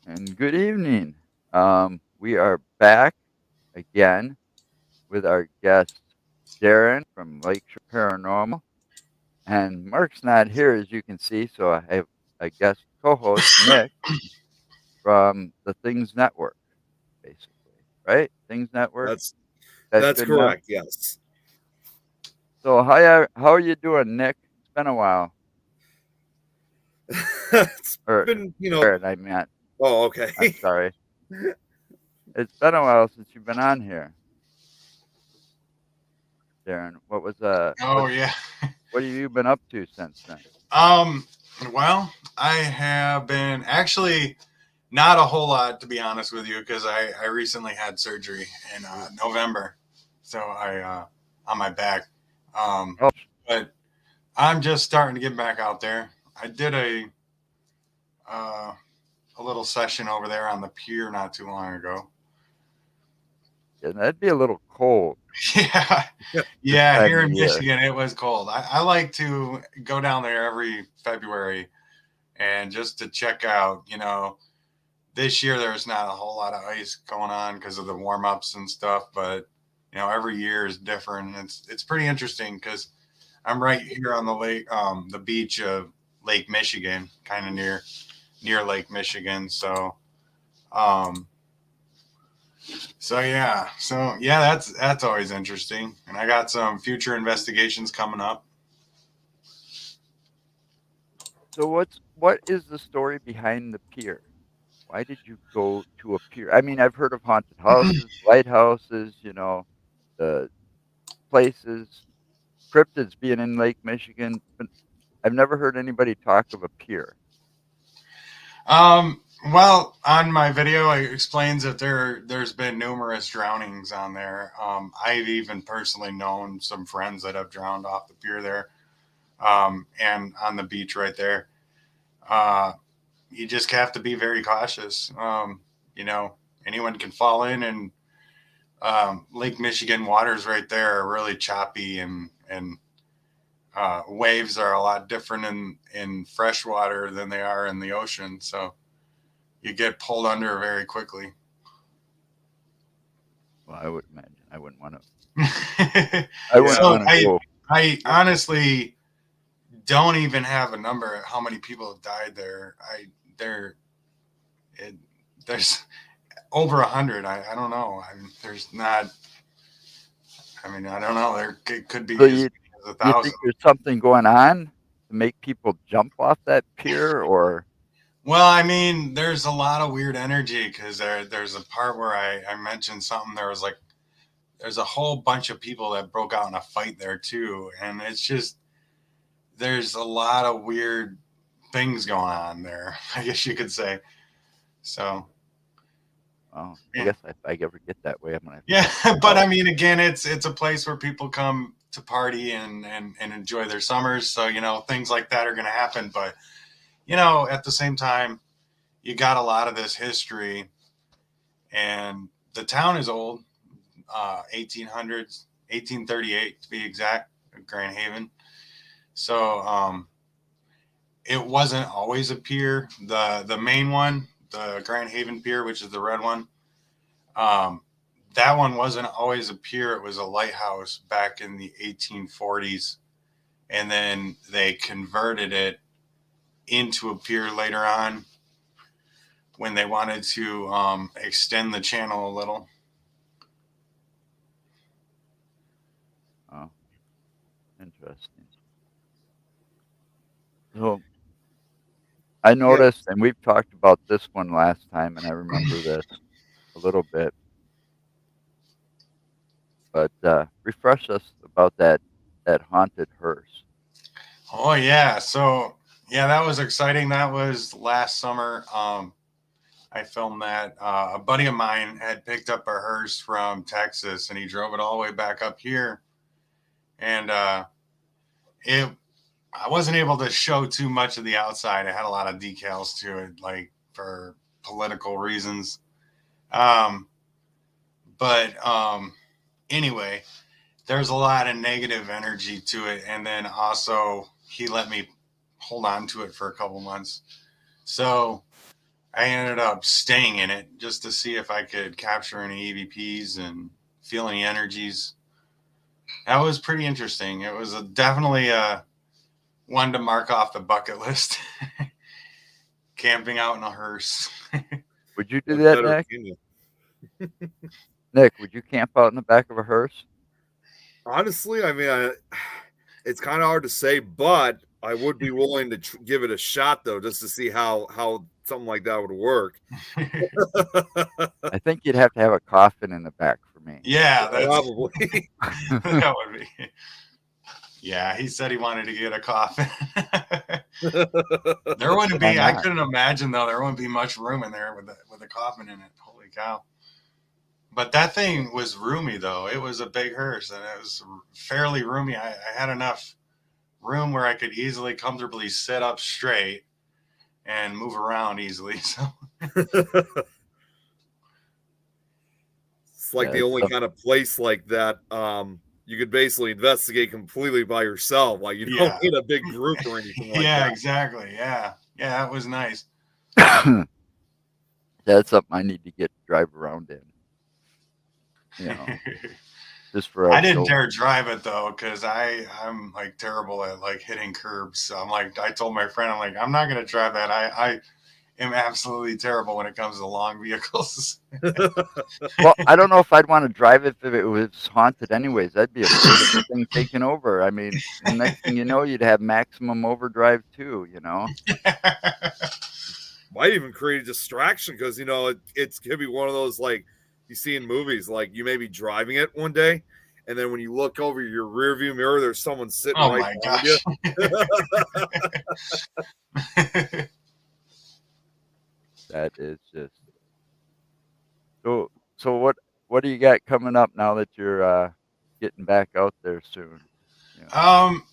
And good evening. We are back again with our guest, Darren from Lakeshore Paranormal. And Mark's not here, as you can see, so I have a guest co host, Nick, from the Things Network, basically. Right? Things Network? That's That's that's good enough? correct. Yes. So, how are you doing, Nick? It's been a while. It's Or, been, Darren, I meant. oh, okay. I'm sorry. It's been a while since you've been on here, Darren. Oh yeah. What have you been up to since then? Um. Well, I have been actually not a whole lot, to be honest with you, because I recently had surgery in November, so I on my back. Um. Oh, But I'm just starting to get back out there. I did uh, a little session over there on the pier not too long ago. yeah, that'd be a little cold Yeah, this yeah. time Here of in year. Michigan, it was cold. I like to go down there every February and just to check out. This year there's not a whole lot of ice going on because of the warm ups and stuff, but every year is different. It's pretty interesting because I'm right here on the lake, the beach of Lake Michigan, kind of near Lake Michigan. Um, so yeah, that's always interesting. And I got some future investigations coming up. So what is the story behind the pier? Why did you go to a pier? I mean, I've heard of haunted houses, lighthouses, the places, cryptids being in Lake Michigan, but I've never heard anybody talk of a pier. Well, on my video, it explains that there's been numerous drownings on there. I've even personally known some friends that have drowned off the pier there, and on the beach right there. Uh, you just have to be very cautious. You know, anyone can fall in, and Lake Michigan waters right there are really choppy, and waves are a lot different in freshwater than they are in the ocean. So you get pulled under very quickly. Well, I would imagine I wouldn't want to. I wouldn't Yeah. So want to I go. I honestly don't even have a number of how many people have died there. There it, there's over 100. I don't know. There's not. I mean, I don't know. There could So be as you many as a you think thousand. there's something going on to make people jump off that pier, or Well, I mean, there's a lot of weird energy because there's a part where I mentioned something. There's a whole bunch of people that broke out in a fight there too, and it's just there's a lot of weird things going on there. I guess you could say. So oh, I yeah, guess if I ever get that way, I'm gonna have to yeah. check that But out. I mean, again, it's a place where people come to party and enjoy their summers. So things like that are going to happen. But at the same time, you got a lot of this history, and the town is old, 1800s, 1838 to be exact, Grand Haven. So it wasn't always a pier. The main one, the Grand Haven Pier, which is the red one, um, that one wasn't always a pier. It was a lighthouse back in the 1840s, and then they converted it into a pier later on when they wanted to extend the channel a little. Oh, interesting. So I Yep. noticed, and we've talked about this one last time, and I remember this a little bit, but refresh us about that haunted hearse. Oh yeah. So yeah, that was exciting. That was last summer. I filmed that. A buddy of mine had picked up a hearse from Texas, and he drove it all the way back up here. And it, I wasn't able to show too much of the outside. It had a lot of decals to it, like for political reasons. Um, but anyway, there's a lot of negative energy to it, and then also he let me hold on to it for a couple months. So I ended up staying in it just to see if I could capture any EVPs and feel any energies. That was pretty interesting. It was definitely one to mark off the bucket list. Camping out in a hearse. Would you do What that, better Nick? can you? Nick, would you camp out in the back of a hearse? Honestly, I mean, it's kind of hard to say, but I would be willing to give it a shot though, just to see how something like that would work. I think you'd have to have a coffin in the back for me. Yeah, Probably. that would be. Yeah, he said he wanted to get a coffin. There wouldn't Why be. I not? couldn't imagine though. There wouldn't be much room in there with a coffin in it. Holy cow! But that thing was roomy though. It was a big hearse and it was fairly roomy. I had enough room where I could easily, comfortably sit up straight and move around easily. So It's like Yeah, the it's only kind of place like that you could basically investigate completely by yourself. Like you don't yeah, need a big group or anything like yeah, that. exactly. Yeah, yeah, it was nice. that's something I need to get to drive around in, you know, just for I a didn't show. dare drive it though, because I'm like terrible at like hitting curbs. So I'm like, I told my friend, I'm like, I'm not gonna drive that. I am absolutely terrible when it comes to long vehicles. Well, I don't know if I'd want to drive it if it was haunted anyways. I'd be afraid of the thing taking over. I mean, the next thing you know, you'd have maximum overdrive too, you know? Might even create a distraction because it's gonna be one of those like you see in movies, like you may be driving it one day, and then when you look over your rear view mirror, there's someone sitting Oh right my behind you. gosh. That is just so what do you got coming up now that you're getting back out there soon? You know. um,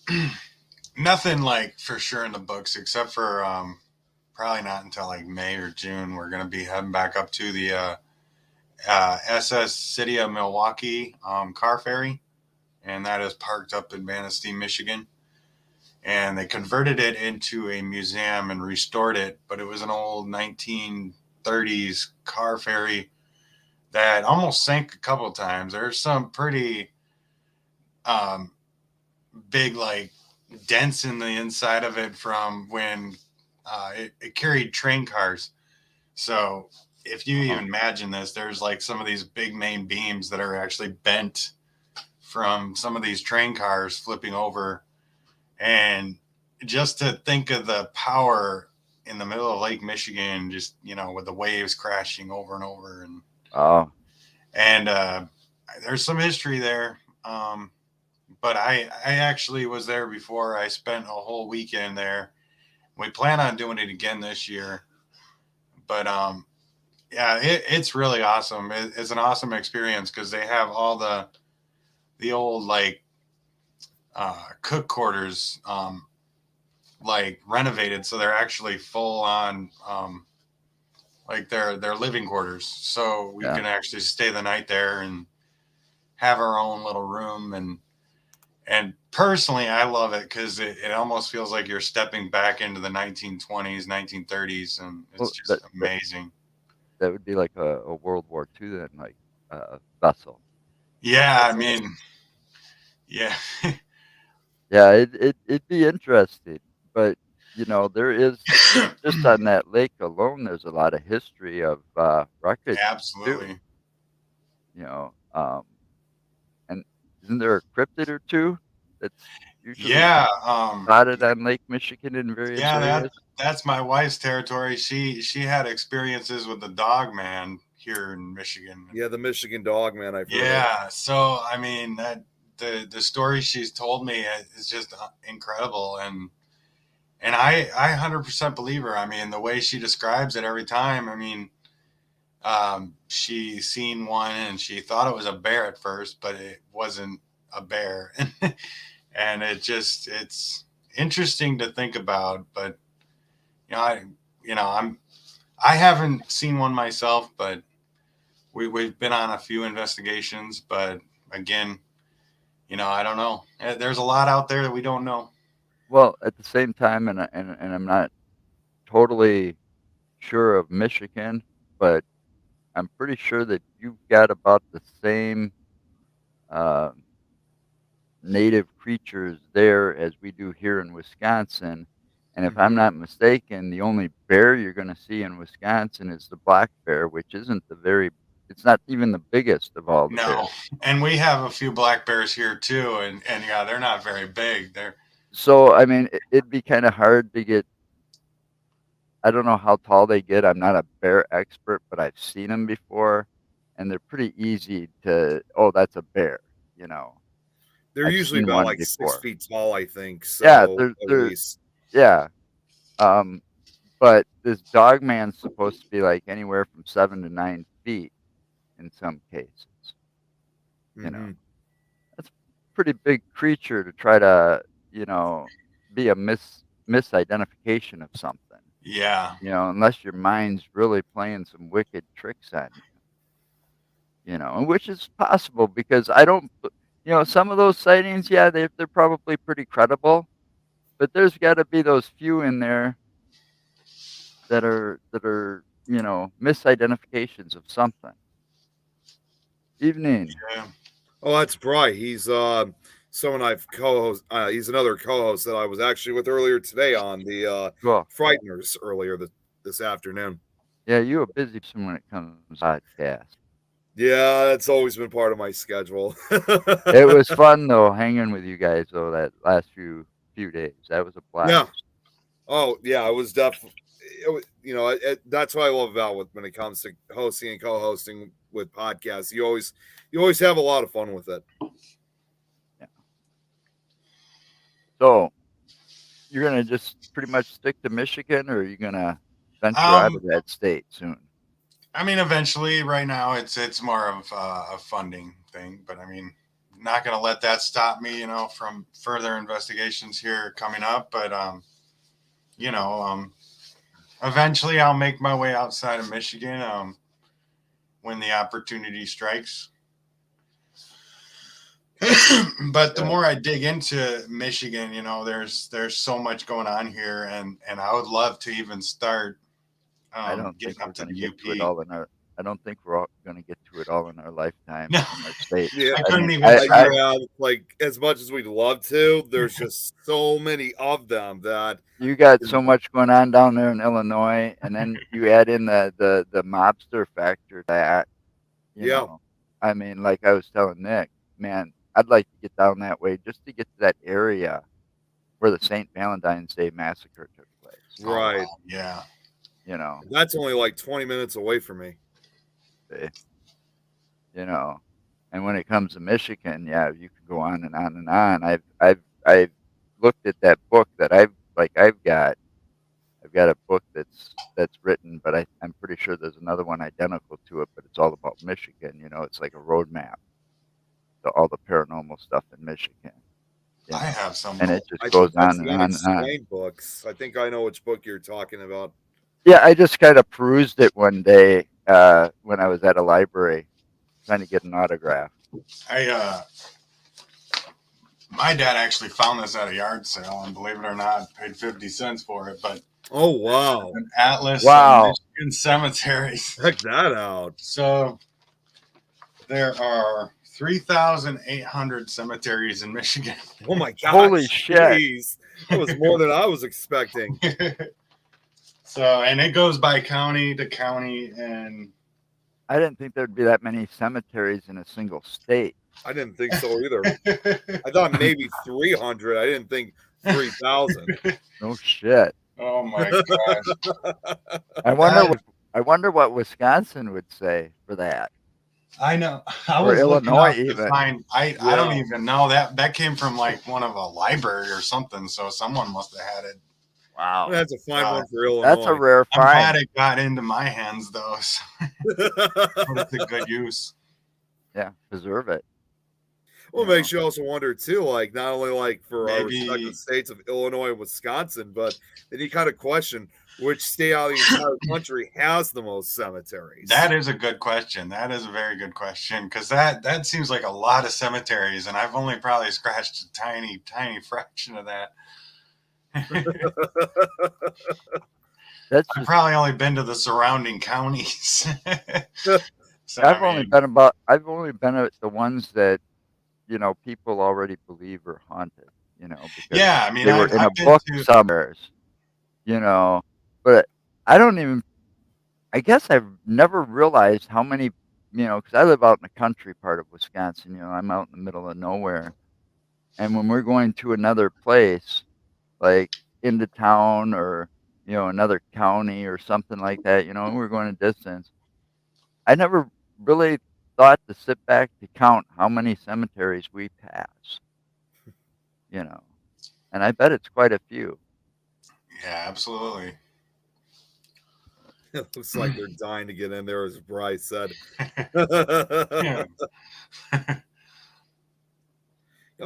nothing like for sure in the books except for probably not until like May or June. We're gonna be heading back up to the SS City of Milwaukee car ferry, and that is parked up in Manistee, Michigan. And they converted it into a museum and restored it, but it was an old 1930s car ferry that almost sank a couple of times. There's some pretty um, big, like, dents in the inside of it from when it carried train cars. So if you Uh-huh. even imagine this, there's like some of these big main beams that are actually bent from some of these train cars flipping over. And just to think of the power in the middle of Lake Michigan, just, with the waves crashing over and over. Oh, And there's some history there. But I actually was there before. I spent a whole weekend there. We plan on doing it again this year. But yeah, it's really awesome. It's an awesome experience because they have all the old like cook quarters like renovated, so they're actually full on like their living quarters. So we yeah. can actually stay the night there and have our own little room. And personally, I love it because it almost feels like you're stepping back into the 1920s, 1930s, and Well, it's just amazing. that would be like a World War II then, like vessel. Yeah, I That's mean, yeah. Yeah, it'd be interesting, but there is just on that lake alone. There's a lot of history of wreckage too. Absolutely. You know, and isn't there a cryptid or two that's usually Yeah. spotted on Lake Michigan in various Yeah, areas? that's my wife's territory. She had experiences with the dog man here in Michigan. yeah, the Michigan dog man I've heard of. Yeah, so I mean that the story she's told me is just incredible, and I 100% believe her. I mean the way she describes it every time. I mean, she seen one and she thought it was a bear at first, but it wasn't a bear, and it's interesting to think about. But you know I I haven't seen one myself, but we've been on a few investigations, but again, I don't know. There's a lot out there that we don't know. Well, at the same time, and I'm not totally sure of Michigan, but I'm pretty sure that you've got about the same uh, native creatures there as we do here in Wisconsin. And if I'm Mhm. not mistaken, the only bear you're going to see in Wisconsin is the black bear, which isn't it's not even the biggest of all the No, bears. and we have a few black bears here too, and yeah, they're not very big. They're So, I mean, it'd be kind of hard to get. I don't know how tall they get. I'm not a bear expert, but I've seen them before, and they're pretty easy to. Oh, that's a bear. You know, They're I've usually seen about one like six before. feet tall, I think. Yeah, So at they're least. yeah. Um, but this dog man's supposed to be like anywhere from 7 to 9 feet in some cases. You know, Hmm. that's a pretty big creature to try to, be a misidentification of something. yeah, Unless your mind's really playing some wicked tricks on you, and which is possible because I don't, some of those sightings, yeah, they're probably pretty credible, but there's got to be those few in there that are misidentifications of something. Evening. yeah. Oh, that's Bry. He's someone I've co-host. He's another co-host that I was actually with earlier today on the Cool. Frighteners earlier this afternoon. Yeah, you're a busy person when it comes to podcast. Yeah, that's always been part of my schedule. It was fun though, hanging with you guys though that last few days. That was a Yeah. blast. Oh, yeah. It was definitely. That's what I love about when it comes to hosting and co-hosting with podcasts. You always have a lot of fun with it. Yeah. So you're gonna just pretty much stick to Michigan, or are you gonna venture out of Um, that state soon? I mean, eventually, right now, it's more of a funding thing, but I mean, not gonna let that stop me, from further investigations here coming up. But you know, eventually, I'll make my way outside of Michigan, when the opportunity strikes. But the Yeah. more I dig into Michigan, there's so much going on here, and I would love to even start I don't think getting we're up to gonna the get to it UP. all in our. I don't think we're all gonna get to it all in our lifetime No, in our state. Yeah, I I couldn't mean, even start. yeah. Like as much as we'd love to, there's just so many of them that. you got so much going on down there in Illinois, and then you add in the mobster factor to that. You Yeah, know, I mean, like I was telling Nick, man, I'd like to get down that way just to get to that area where the St. Valentine's Day massacre took place. Oh right. wow, yeah. You know, That's only like 20 minutes away from me. eh, you know, and when it comes to Michigan, yeah, you can go on and on and on. I've looked at that book that I've got. I've got a book that's written, but I'm pretty sure there's another one identical to it, but it's all about Michigan. It's like a roadmap to all the paranormal stuff in Michigan. You I know, have some. and it just I goes think that's on the and on and on. unexplained books. I think I know which book you're talking about. Yeah, I just kind of perused it one day when I was at a library trying to get an autograph. I My dad actually found this at a yard sale, and believe it or not, paid 50 cents for it. But Oh wow, an atlas of Wow. Michigan cemeteries. check that out. So there are 3,800 cemeteries in Michigan. Oh my gosh, Holy shit. jeez. That was more than I was expecting. So, and it goes by county to county, and I didn't think there'd be that many cemeteries in a single state. I didn't think so either. I thought maybe 300. I didn't think 3,000. No shit. oh my gosh. I wonder what Wisconsin would say for that. I know. I Or was looking Illinois up to even. find. I Yeah. don't even know that came from like one of a library or something. So someone must have had it. Wow. That's a fine one for Illinois. That's a rare I'm glad find. it got into my hands though. So put it to good use. Yeah, preserve it. Well, it makes you also wonder too, like not only like for our Maybe- respective states of Illinois and Wisconsin, but then you kind of question which state out of the entire country has the most cemeteries. That is a good question. That is a very good question because that seems like a lot of cemeteries, and I've only probably scratched a tiny fraction of that. That's I've just probably only been to the surrounding counties. So I've I only mean, been at the ones that people already believe are haunted. Because yeah, I mean, they were in a I've been book to, somewhere. You know, but I don't even. I guess I've never realized how many. Because I live out in the country part of Wisconsin. I'm out in the middle of nowhere, and when we're going to another place, like into town or another county or something like that, and we're going a distance. I never really thought to sit back to count how many cemeteries we pass, you know, and I bet it's quite a few. yeah, absolutely. It looks like they're dying to get in there, as Bryce said. Yeah.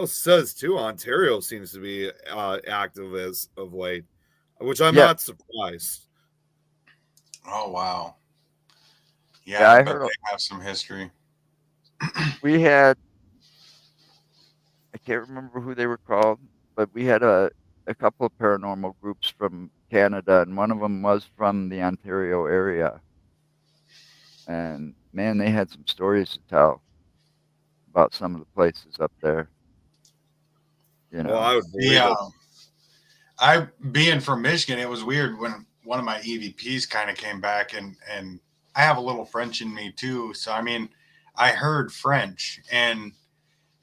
Says too, Ontario seems to be active as of late, which I'm Yeah, not surprised. Oh, wow. Yeah, yeah, I I bet heard they have some history. we had. I can't remember who they were called, but we had a couple of paranormal groups from Canada, and one of them was from the Ontario area. And man, they had some stories to tell about some of the places up there. You Oh, know, I would The believe it. I being from Michigan, it was weird when one of my EVPs kind of came back, and I have a little French in me too. So I mean, I heard French, and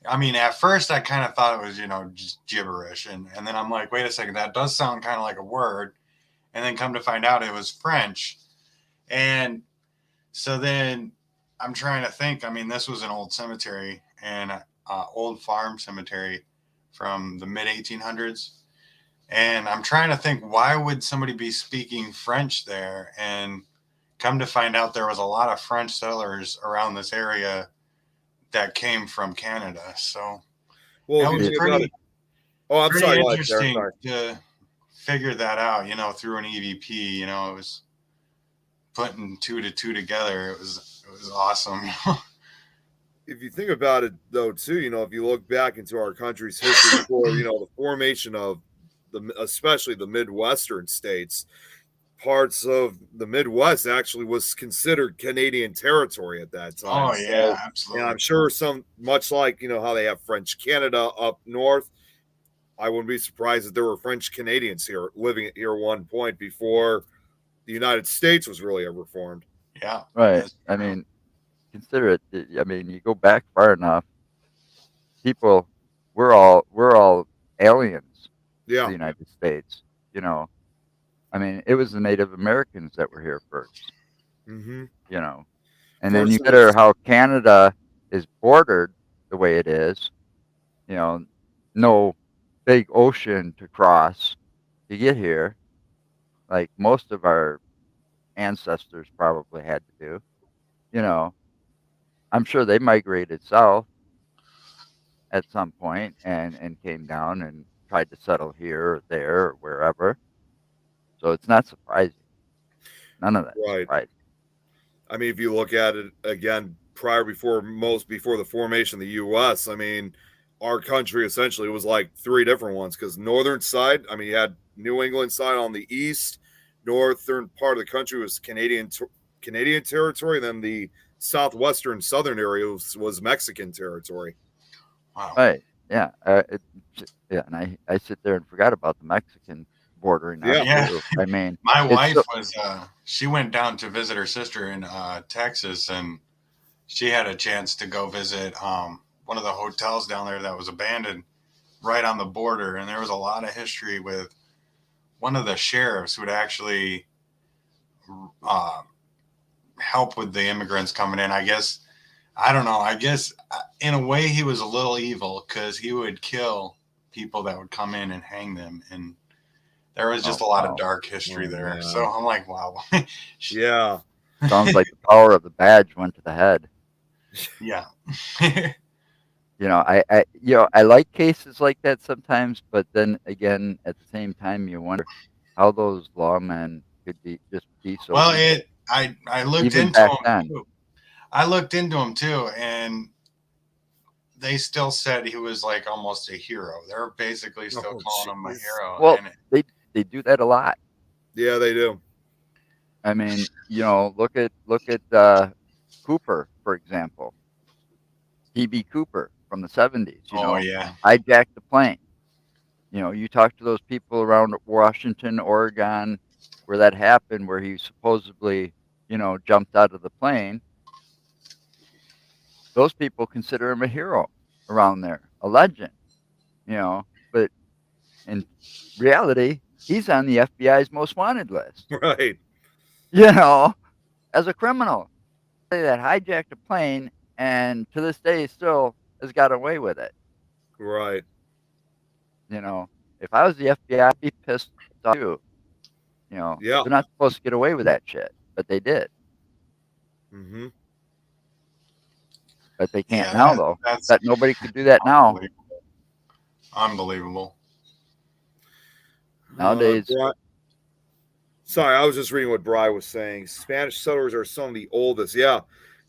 I mean, at first I kind of thought it was just gibberish, and then I'm like, wait a second, that does sound kind of like a word, and then come to find out it was French, and so then I'm trying to think. I mean, this was an old cemetery and old farm cemetery from the mid 1800s. And I'm trying to think, why would somebody be speaking French there? And come to find out, there was a lot of French settlers around this area that came from Canada. So Well, it if you was it, think about it, oh, I'm pretty sorry, go ahead, Darren. interesting Sorry. to figure that out, through an EVP. It was putting two to two together. It was awesome. If you think about it, though, too, if you look back into our country's history before, the formation of especially the Midwestern states, parts of the Midwest actually was considered Canadian territory at that time. Oh yeah, So, and absolutely. I'm sure much like, how they have French Canada up north, I wouldn't be surprised if there were French Canadians here living here at one point before the United States was really ever formed. Yeah, right. that's I true. mean, consider it. I mean, you go back far enough, people, we're all aliens to Yeah. the United States. You know, I mean, it was the Native Americans that were here first. Mm-hmm. You know, and then First you it consider was, how Canada is bordered the way it is. You know, no big ocean to cross to get here, like most of our ancestors probably had to do. You know, I'm sure they migrated south at some point and came down and tried to settle here or there or wherever. So it's not surprising. None of that's right. surprising. I mean, if you look at it again, before the formation of the U.S., I mean, our country essentially was like three different ones because northern side, I mean, you had New England side on the east, northern part of the country was Canadian territory, then the southwestern southern area was Mexican territory. Wow. Right. Yeah. Yeah. And I sit there and forgot about the Mexican bordering us Yeah, Yeah. too. I mean, My it's wife so, was she went down to visit her sister in Texas, and she had a chance to go visit one of the hotels down there that was abandoned right on the border, and there was a lot of history with one of the sheriffs who would actually uh, help with the immigrants coming in. I guess I don't know. I guess in a way he was a little evil because he would kill people that would come in and hang them, and there was just oh, a lot of wow. dark history oh there. So man, I'm like, wow. yeah. Sounds like the power of the badge went to the head. Yeah. I like cases like that sometimes, but then again, at the same time, you wonder how those lawmen could be so Well, evil, I looked even into back him then. too. I looked into him too, and they still said he was like almost a hero. They're basically still Oh calling him a jeez. hero, Well, and they do that a lot. Yeah, they do. I mean, look at Cooper, for example, DB Cooper from the 70s. Oh yeah. Hijacked the plane. You talk to those people around Washington, Oregon, where that happened, where he supposedly, jumped out of the plane. Those people consider him a hero around there, a legend, but in reality, he's on the FBI's most wanted list, Right. as a criminal that hijacked a plane and to this day still has got away with it. Right. If I was the FBI, I'd be pissed off too. Yeah. They're not supposed to get away with that shit, but they did. Mm-hmm. But they can't Yeah, now, though. that's That nobody could do that now. Unbelievable. Nowadays, sorry, I was just reading what Bry was saying. Spanish settlers are some of the oldest. Yeah.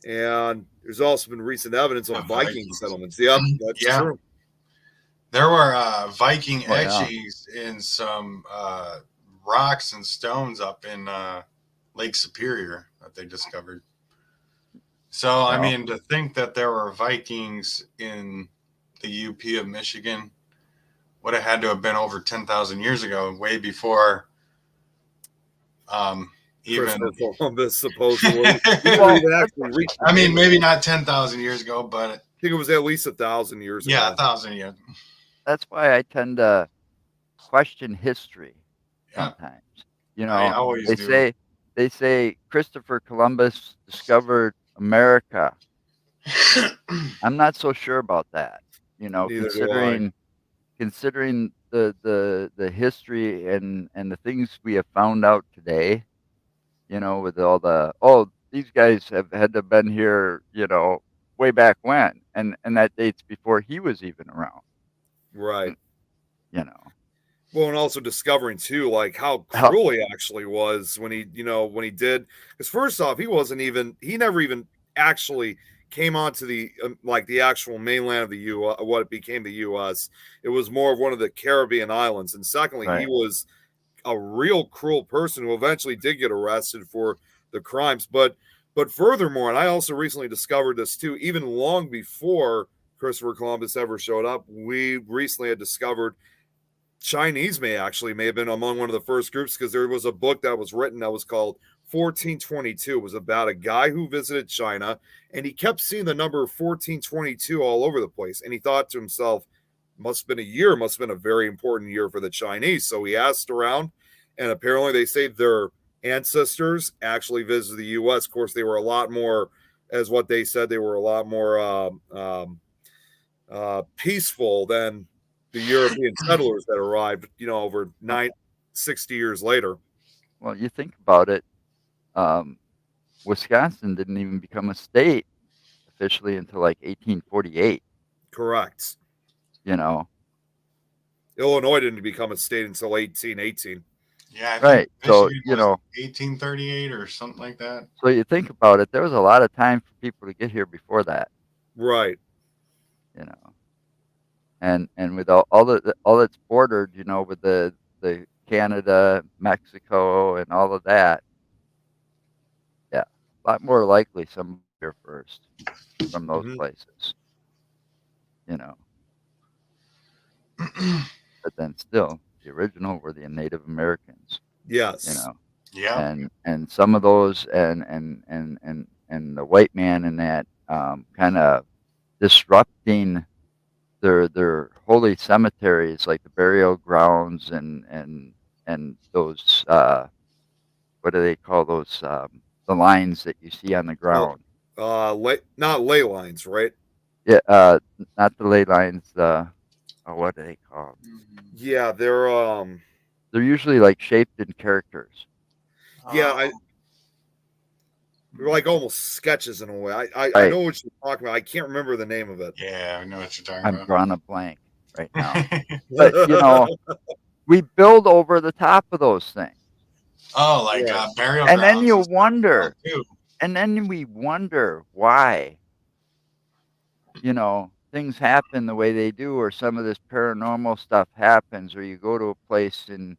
And there's also been recent evidence of Viking settlements. Yep, that's true. There were Viking Oh, yeah. etchings in some rocks and stones up in Lake Superior that they discovered. So, I mean, to think that there were Vikings in the UP of Michigan would have had to have been over 10,000 years ago, way before even Christopher Columbus, supposedly. I mean, maybe not 10,000 years ago, but I think it was at least 1,000 years ago. Yeah, 1,000 years. That's why I tend to question history sometimes. I always they say Christopher Columbus discovered America. I'm not so sure about that. Considering the history and the things we have found out today, with all these guys had to have been here, way back when, and that dates before he was even around. Right. Well, and also discovering too, like how cruel he actually was when he did. Because first off, he never even actually came onto the the actual mainland of the U.S. What became the U.S. It was more of one of the Caribbean islands, and secondly, he was a real cruel person who eventually did get arrested for the crimes. But furthermore, and I also recently discovered this too, even long before Christopher Columbus ever showed up, we recently had discovered Chinese may have been among one of the first groups, because there was a book that was written that was called 1422. It was about a guy who visited China, and he kept seeing the number 1422 all over the place. And he thought to himself, must have been a very important year for the Chinese. So he asked around, and apparently they say their ancestors actually visited the U.S. Of course, they were a lot more, as what they said, they were a lot more peaceful than the European settlers that arrived, over 60 years later. Well, you think about it, Wisconsin didn't even become a state officially until like 1848. Correct. Illinois didn't become a state until 1818. Yeah, right. So 1838 or something like that. So you think about it, there was a lot of time for people to get here before that. Right. And with all that's bordered, with the Canada, Mexico, and all of that, yeah, a lot more likely some here first from those places. But then still, the original were the Native Americans. Yes. Yeah. And some of those and the white man in that kind of disrupting their holy cemeteries, like the burial grounds and those what do they call those the lines that you see on the ground? Not ley lines, right? Yeah, not the ley lines. What do they call them? Yeah, they're usually like shaped in characters. Yeah, they're like almost sketches in a way. I know what you're talking about. I can't remember the name of it. Yeah, I know what you're talking about. I'm drawing a blank right now. But we build over the top of those things. Oh, like burial and grounds. Then you wonder, and then we wonder why, things happen the way they do, or some of this paranormal stuff happens, or you go to a place and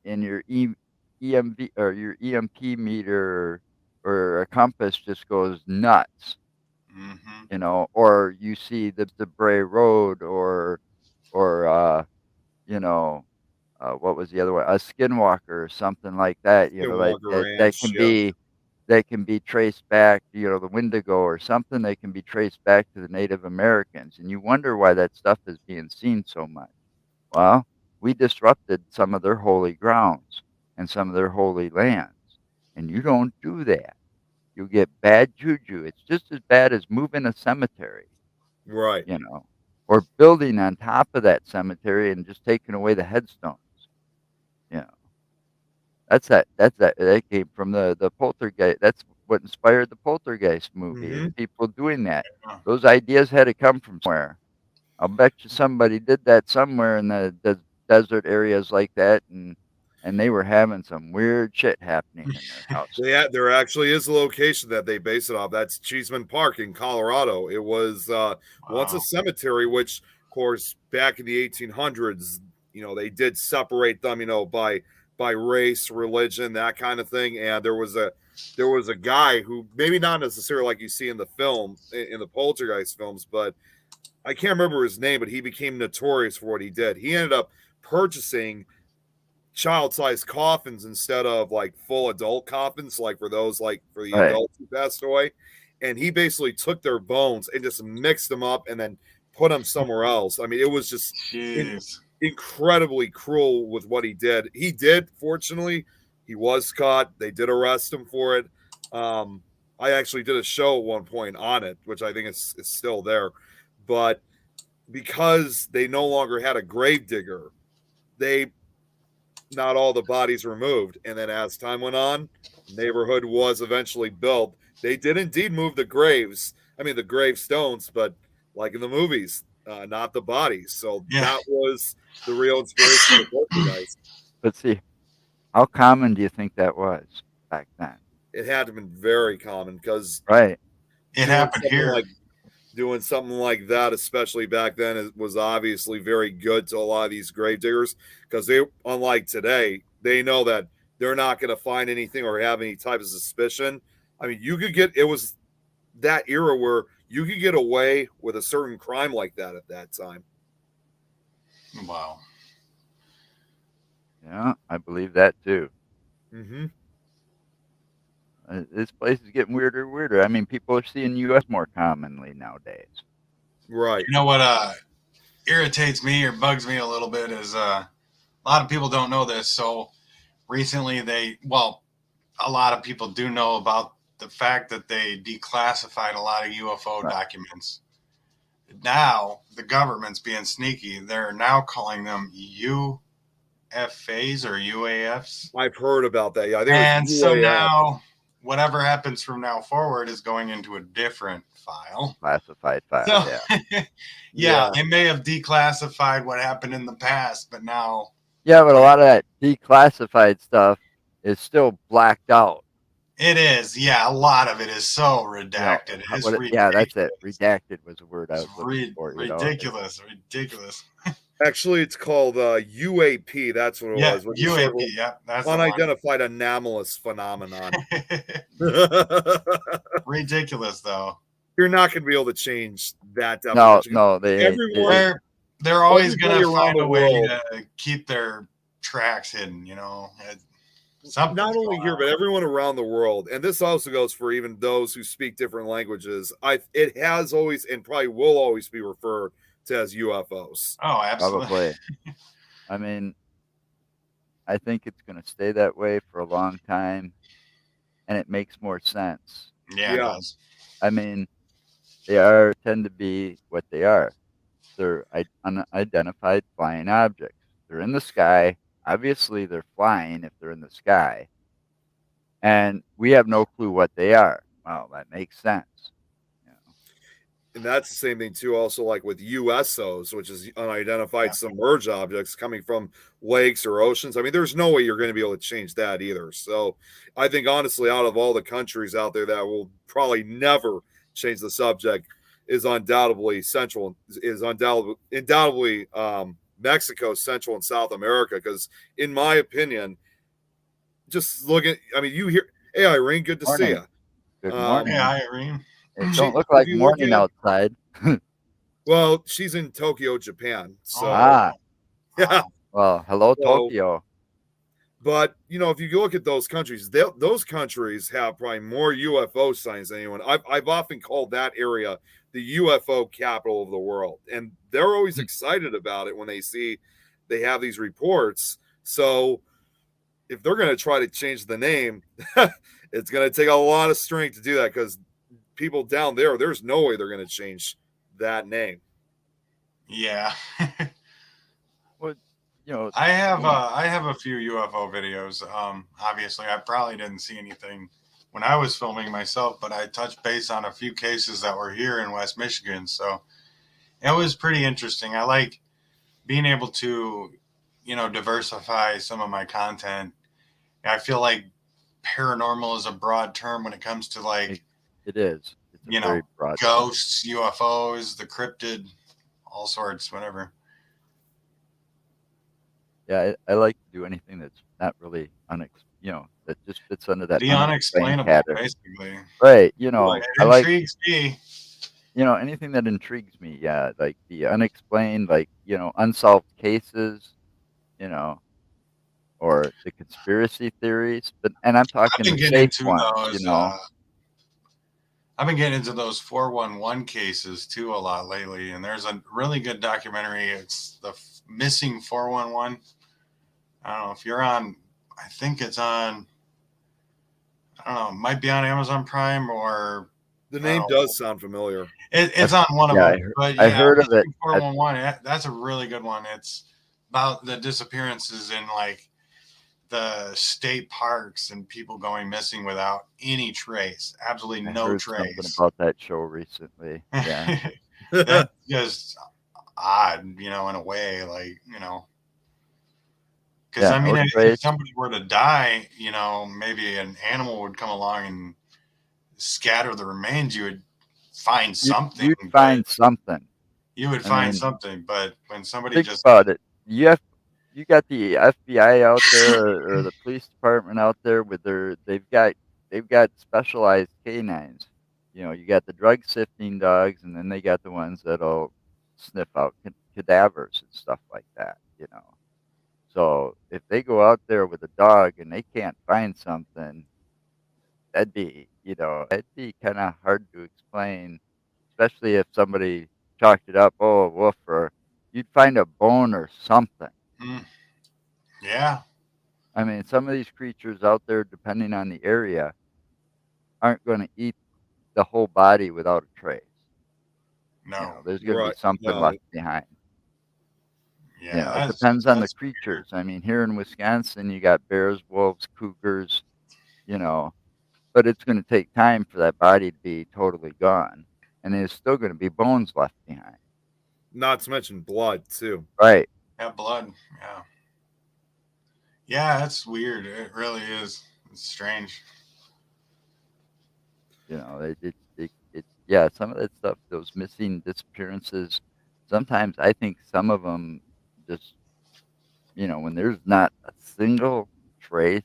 you're EMV or your EMP meter or a compass just goes nuts, Mm-hmm. or you see the Bray Road or you know, what was the other one? A skinwalker or something like that. Like Skinwalker that Ranch. can Yep. be traced back. The Wendigo or something. They can be traced back to the Native Americans, and you wonder why that stuff is being seen so much. Well, we disrupted some of their holy grounds and some of their holy lands, and you don't do that. You get bad juju. It's just as bad as moving a cemetery, Right. you know, or building on top of that cemetery and just taking away the headstones. You know, that came from the poltergeist. That's what inspired the poltergeist movie is Mm-hmm. people doing that. Yeah. Those ideas had to come from somewhere. I'll bet you somebody did that somewhere in the desert areas like that, and they were having some weird shit happening in their house. There actually is a location that they base it off. That's Cheeseman Park in Colorado. It was once a Wow. cemetery, which, of course, back in the 1800s, they did separate them, by race, religion, that kind of thing. And there was a guy who maybe not necessarily like you see in the film in the Poltergeist films, but I can't remember his name, but he became notorious for what he did. He ended up purchasing child-sized coffins instead of like full adult coffins, like for the Right. adults who passed away. And he basically took their bones and just mixed them up and then put them somewhere else. I mean, it was just Jeez. incredibly cruel with what he did. Fortunately, he was caught. They did arrest him for it. I actually did a show at one point on it, which I think is still there. But because they no longer had a grave digger, they not all the bodies removed. And then as time went on, neighborhood was eventually built. They did indeed move the gravestones, but like in the movies, not the bodies. So Yeah. that was the real inspiration for Poltergeist. Let's see. How common do you think that was back then? It had to have been very common because Right. It happened here. Doing something like that, especially back then, was obviously very good to a lot of these gravediggers because they, unlike today, they know that they're not going to find anything or have any type of suspicion. I mean, it was that era where you could get away with a certain crime like that at that time. Wow. Yeah, I believe that too. Mm-hmm. This place is getting weirder and weirder. I mean, people are seeing U.S. more commonly nowadays. Right. You know what irritates me or bugs me a little bit is a lot of people don't know this. So recently a lot of people do know about the fact that they declassified a lot of UFO documents. Now the government's being sneaky. They're now calling them UFAs or UAFs. I've heard about that. Yeah, I think And it was so UAF. now whatever happens from now forward is going into a different file. Classified file. So, yeah. yeah, it may have declassified what happened in the past, but now. Yeah, but a lot of that declassified stuff is still blacked out. It is. Yeah, a lot of it is so redacted. It's ridiculous. Yeah, that's it. Redacted was the word I was looking for. Ridiculous. Actually, it's called UAP. That's what it was. UAP. Yeah, that's unidentified anomalous phenomenon. Ridiculous, though. You're not going to be able to change that definition. No, they're always going to find a way to keep their tracks hidden. Not only here, but everyone around the world, and this also goes for even those who speak different languages. It has always and probably will always be referred to as UFOs. Oh, absolutely. Probably. I mean, I think it's going to stay that way for a long time, and it makes more sense. Yeah, it does. I mean, they tend to be what they are. They're unidentified flying objects. They're in the sky. Obviously, they're flying if they're in the sky. And we have no clue what they are. Well, that makes sense. And that's the same thing, too, also like with USOs, which is unidentified submerged objects coming from lakes or oceans. I mean, there's no way you're going to be able to change that either. So I think, honestly, out of all the countries out there that will probably never change the subject is undoubtedly Mexico, Central, and South America. Because in my opinion, just looking. I mean, you hear, hey Irene, good to see you. Morning. Good morning. Yeah, Irene. It She, don't look if like you look morning at, outside. well, she's in Tokyo, Japan. So Ah, yeah. well, hello, So, Tokyo. but if you look at those countries, those countries have probably more UFO sightings than anyone. I've often called that area the UFO capital of the world, and they're always excited about it when they have these reports. So if they're going to try to change the name, it's going to take a lot of strength to do that, because people down there's no way they're going to change that name. Yeah. Well, I have a few UFO videos. Obviously, I probably didn't see anything when I was filming myself, but I touched base on a few cases that were here in West Michigan. So it was pretty interesting. I like being able to, diversify some of my content. I feel like paranormal is a broad term when it comes to like, it is. It's a very broad term. ghosts, UFOs, the cryptid, all sorts, whatever. Yeah, I like to do anything that's not really that just fits under that The unexplained unexplainable, category. basically. Right. It I like intrigues me. anything that intrigues me. Yeah, like the unexplained, like unsolved cases. You know, or the conspiracy theories. And I'm I've talking been the getting safe into ones. those. I've been getting into those 411 cases too a lot lately, and there's a really good documentary. It's the missing 411. I don't know if you're on. I think it's on. I don't know. It might be on Amazon Prime or. The name does sound familiar. It's on one of them. But I yeah, heard of it. 411. That's a really good one. It's about the disappearances in like the state parks and people going missing without any trace, absolutely I no heard trace. something about that show recently. Yeah. That's just odd, in a way, like, because Yeah, I mean, no if trace. somebody were to die, maybe an animal would come along and scatter the remains. You would find something. You'd find something. You would find something, but when somebody think just about it, you got the FBI out there or the police department out there with they've got specialized canines. You got the drug sifting dogs, and then they got the ones that'll sniff out cadavers and stuff like that. So if they go out there with a dog and they can't find something, that'd be kind of hard to explain, especially if somebody chalked it up, oh, a wolf, or you'd find a bone or something. Yeah. I mean, some of these creatures out there, depending on the area, aren't going to eat the whole body without a trace. No. There's going to be something left behind. Yeah. It depends on the creatures. I mean, here in Wisconsin, you got bears, wolves, cougars, but it's going to take time for that body to be totally gone. And there's still going to be bones left behind. Not to mention blood, too. Right. Yeah, blood. Yeah. Yeah, that's weird. It really is. It's strange. Some of that stuff, those missing disappearances, sometimes I think some of them just, when there's not a single trace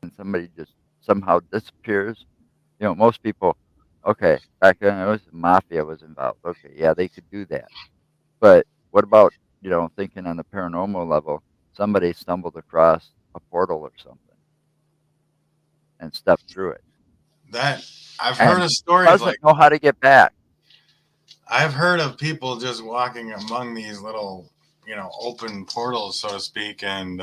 and somebody just somehow disappears, most people, okay, back then it was the mafia was involved. Okay, yeah, they could do that. But what about, thinking on the paranormal level, somebody stumbled across a portal or something and stepped through it. That I've heard of stories doesn't know how to get back. I've heard of people just walking among these little, open portals, so to speak, and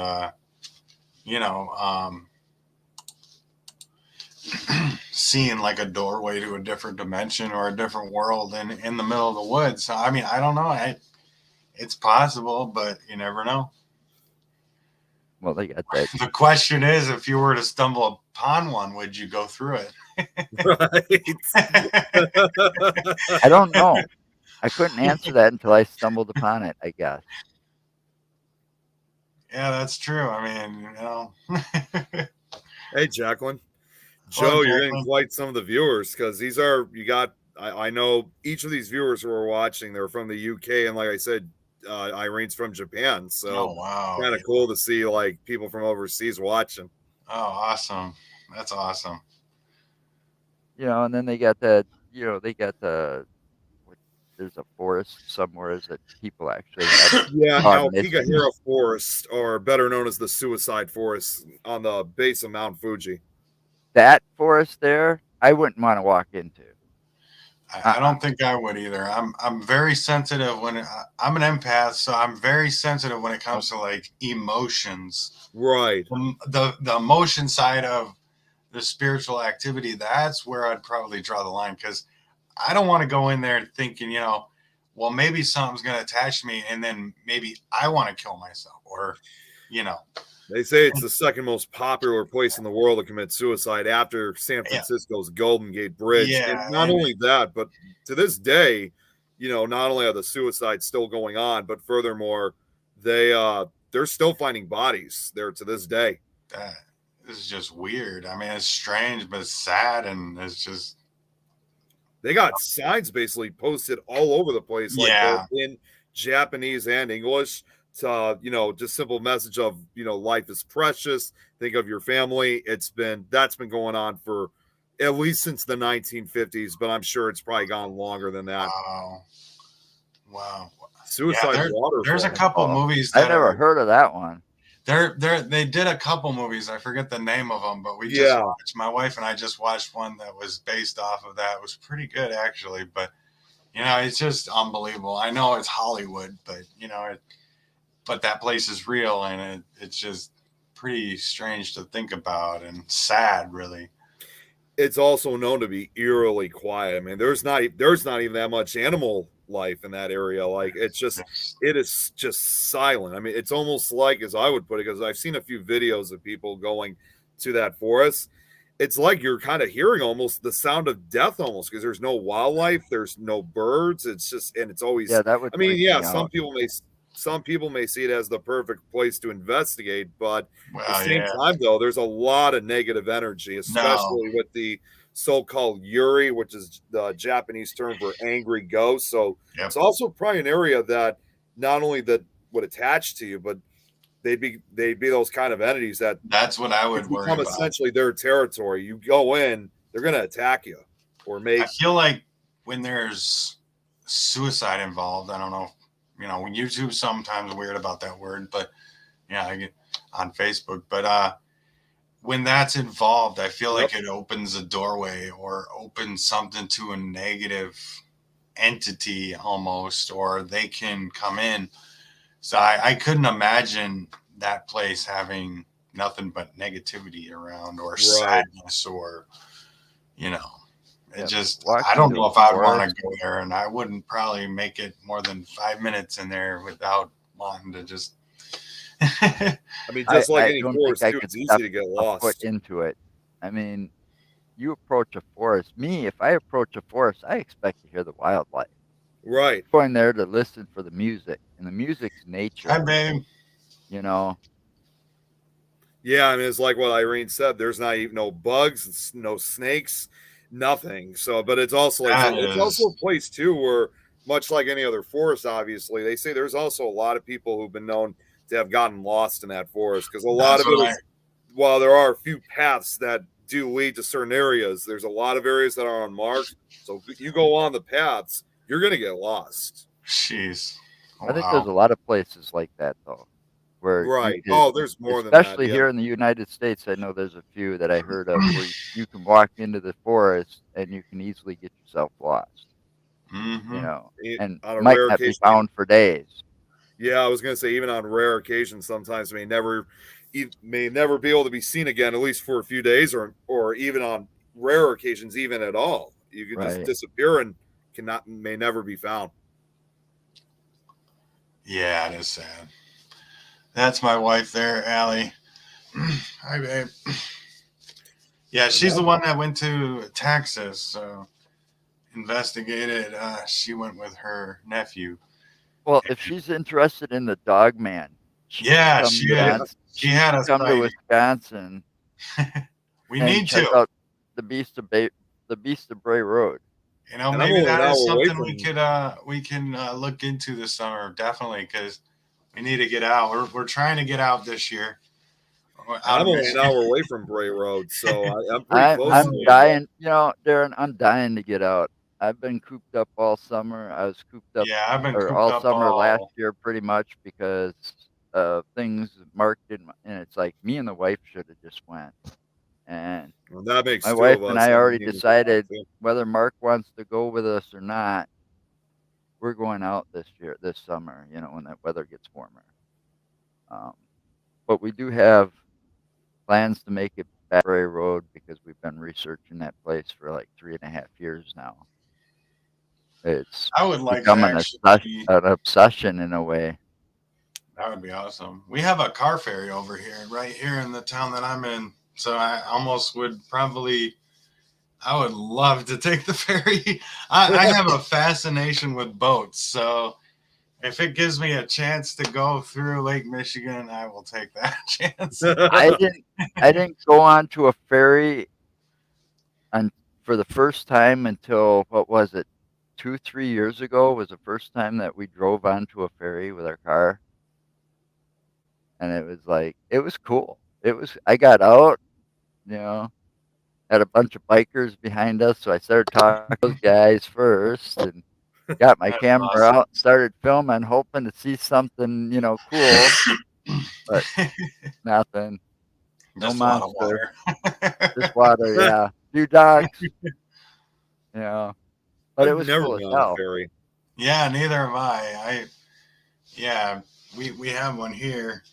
seeing like a doorway to a different dimension or a different world in the middle of the woods. So I mean, I don't know. It's possible, but you never know. Well, they got that. The question is, if you were to stumble upon one, would you go through it? I don't know. I couldn't answer that until I stumbled upon it, I guess. Yeah, that's true. I mean, Hey, Jacqueline. Joe, you're getting quite some of the viewers, because I know each of these viewers who are watching, they're from the UK, and like I said, Irene's from Japan, so wow, kind of cool to see like people from overseas watching. awesome. That's awesome. And then they got that. They got what, there's a forest somewhere that people actually have Yeah, gone missing. Aokigahara Forest, or better known as the Suicide Forest, on the base of Mount Fuji. That forest there, I wouldn't want to walk into. I don't think I would either. I'm very sensitive I'm an empath, so I'm very sensitive when it comes to like emotions. Right. The emotion side of the spiritual activity, that's where I'd probably draw the line, because I don't want to go in there thinking, well, maybe something's going to attach me and then maybe I want to kill myself, or, They say it's the second most popular place in the world to commit suicide after San Francisco's Golden Gate Bridge. Yeah, And not only that, but to this day, not only are the suicides still going on, but furthermore, they're still finding bodies there to this day. That is just weird. I mean, it's strange, but it's sad, and it's just, they got signs basically posted all over the place, like both in Japanese and English. Just simple message of, life is precious. Think of your family. That's been going on for at least since the 1950s, but I'm sure it's probably gone longer than that. Wow. Suicide Waterfall. There's a couple movies I never heard of that one. They did a couple movies. I forget the name of them, but we just watched. My wife and I just watched one that was based off of that. It was pretty good, actually. But it's just unbelievable. I know it's Hollywood, but but that place is real, and it's just pretty strange to think about and sad, really. It's also known to be eerily quiet. I mean, there's not even that much animal life in that area. Like, it is just silent. I mean, it's almost like, as I would put it, because I've seen a few videos of people going to that forest. It's like you're kind of hearing almost the sound of death, almost, because there's no wildlife, there's no birds. It's just, and it's always, that would. I mean, some people may see it as the perfect place to investigate, but at the same time, though, there's a lot of negative energy, especially with the so-called Yuri, which is the Japanese term for angry ghost. So it's also probably an area that not only that would attach to you, but they'd be those kind of entities that's what I would worry about. Essentially their territory. You go in, they're going to attack you, or maybe. I feel like when there's suicide involved, I don't know. When YouTube sometimes weird about that word, but I get on Facebook. But when that's involved, I feel like it opens a doorway or opens something to a negative entity almost, or they can come in. So I couldn't imagine that place having nothing but negativity around, or sadness, or I don't know if I'd want to go there, and I wouldn't probably make it more than 5 minutes in there without wanting to just. I mean, just like any forest, it's easy to get lost. Put into it. I mean, you approach a forest. If I approach a forest, I expect to hear the wildlife. Right. I'm going there to listen for the music, and the music's nature. Hi, babe. Yeah, I mean, it's like what Irene said. There's not even no bugs, no snakes, nothing. So, but it's also it's also a place too where, much like any other forest, obviously, they say there's also a lot of people who've been known to have gotten lost in that forest, because a lot of it is, while there are a few paths that do lead to certain areas, there's a lot of areas that are unmarked. So if you go on the paths, you're going to get lost. Jeez. I think there's a lot of places like that, though. Where there's more than that. Especially here in the United States, I know there's a few that I heard of where you can walk into the forest and you can easily get yourself lost. Mm-hmm. And might not be found for days. Yeah, I was going to say, even on rare occasions, sometimes may never be able to be seen again, at least for a few days, or even on rare occasions, even at all. You can just disappear and may never be found. Yeah, it is sad. That's my wife there, Allie. Hi, babe. Yeah, she's the one that went to Texas, investigated. She went with her nephew. Well, if she's interested in the dog man, she had us come to Wisconsin. We need to out the Beast of Bray Road. Maybe that is something we can look into this summer, definitely, because we need to get out. We're trying to get out this year. out I'm of only an Michigan. hour away from Bray Road, so I'm pretty close to I'm it. dying, Darren, I'm dying to get out. I've been cooped up all summer. I was cooped up Yeah, I've been or cooped all up summer last all. year pretty much because of things marked in my, and it's like me and the wife should have just went. And Well, that makes my two wife of and us. I I already need to get out decided too. whether Mark wants to go with us or not. We're going out this summer, when that weather gets warmer. Um, but we do have plans to make it back to Bray Road because we've been researching that place for like 3.5 years now. It's I would like to become actually. an obsession in a way. That would be awesome. We have a car ferry over here, right here in the town that I'm in. So I almost would probably. I would love to take the ferry. I have a fascination with boats, so if it gives me a chance to go through Lake Michigan, I will take that chance. I didn't I didn't go on to a ferry on for the first time until what was it? 2, 3 years ago was the first time that we drove onto a ferry with our car, and it was like it was cool. I got out, you know, had a bunch of bikers behind us, so I started talking to those guys first and got my That's camera awesome. out, started filming, hoping to see something, cool, but nothing. No Just a lot of monster, just water. water, yeah. Few ducks, you know, but it I've was never cool as been on a hell. ferry. Yeah, neither have I. Yeah, we have one here,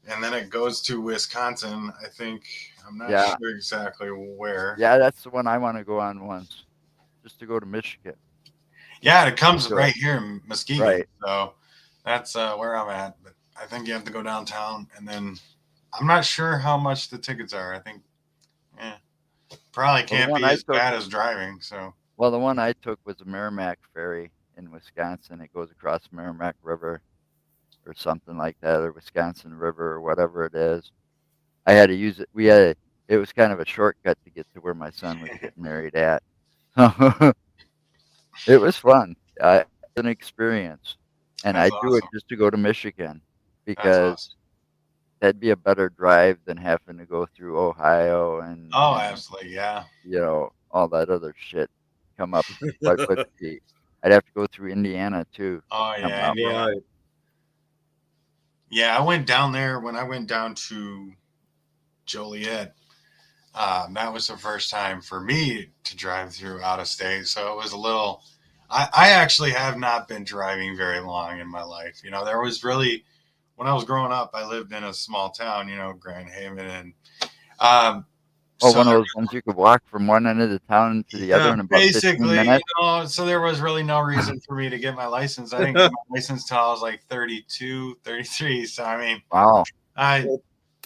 and then it goes to Wisconsin. I think I'm not Yeah, sure exactly where. yeah, that's the one I wanna go on once, just to go to Michigan. Yeah, it Just comes do it. right here in Muskegon, Right. so that's where I'm at. But I think you have to go downtown, and then I'm not sure how much the tickets are. I think, yeah, probably Well, the can't one be I as took bad as driving. So, well, the one I took was the Merrimack Ferry in Wisconsin. It goes across Merrimack River or something like that, or Wisconsin River or whatever it is. I had to use it. It was kind of a shortcut to get to where my son was getting married at. It was fun. An experience, and that's I do it awesome. just to go to Michigan That's awesome. because that'd be a better drive than having to go through Ohio Oh, and absolutely. Yeah. all that other shit come up. What would be? I'd have to go through Indiana too Oh, to come yeah. up. Indiana. Right. Yeah, I went down there when I went down to Joliet. That was the first time for me to drive through out of state. So it was a little. I actually have not been driving very long in my life. There was really, when I was growing up, I lived in a small town, Grand Haven. And um, Oh, so one of those ones you could walk from one end of the town to the other Yeah. in about 15 basically, minutes. so there was really no reason for me to get my license. I didn't get my license till I was like 32, 33. So, I mean, Wow. I, Well,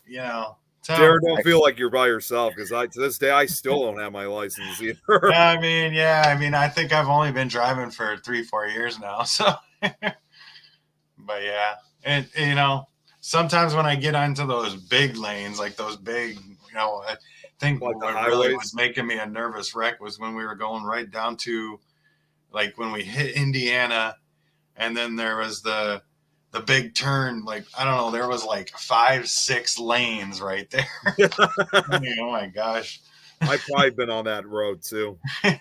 you know, so Darren, don't feel like you're by yourself because to this day I still don't have my license either. I mean, yeah, I mean, I think I've only been driving for 3, 4 years now. So, but yeah, and sometimes when I get onto those big lanes, like those big, I think Like the what really was highways. making me a nervous wreck was when we were going right down to, like, when we hit Indiana, and then there was the big turn. Like, I don't know, there was like 5, 6 lanes right there. I mean, oh my gosh. I've probably been on that road too.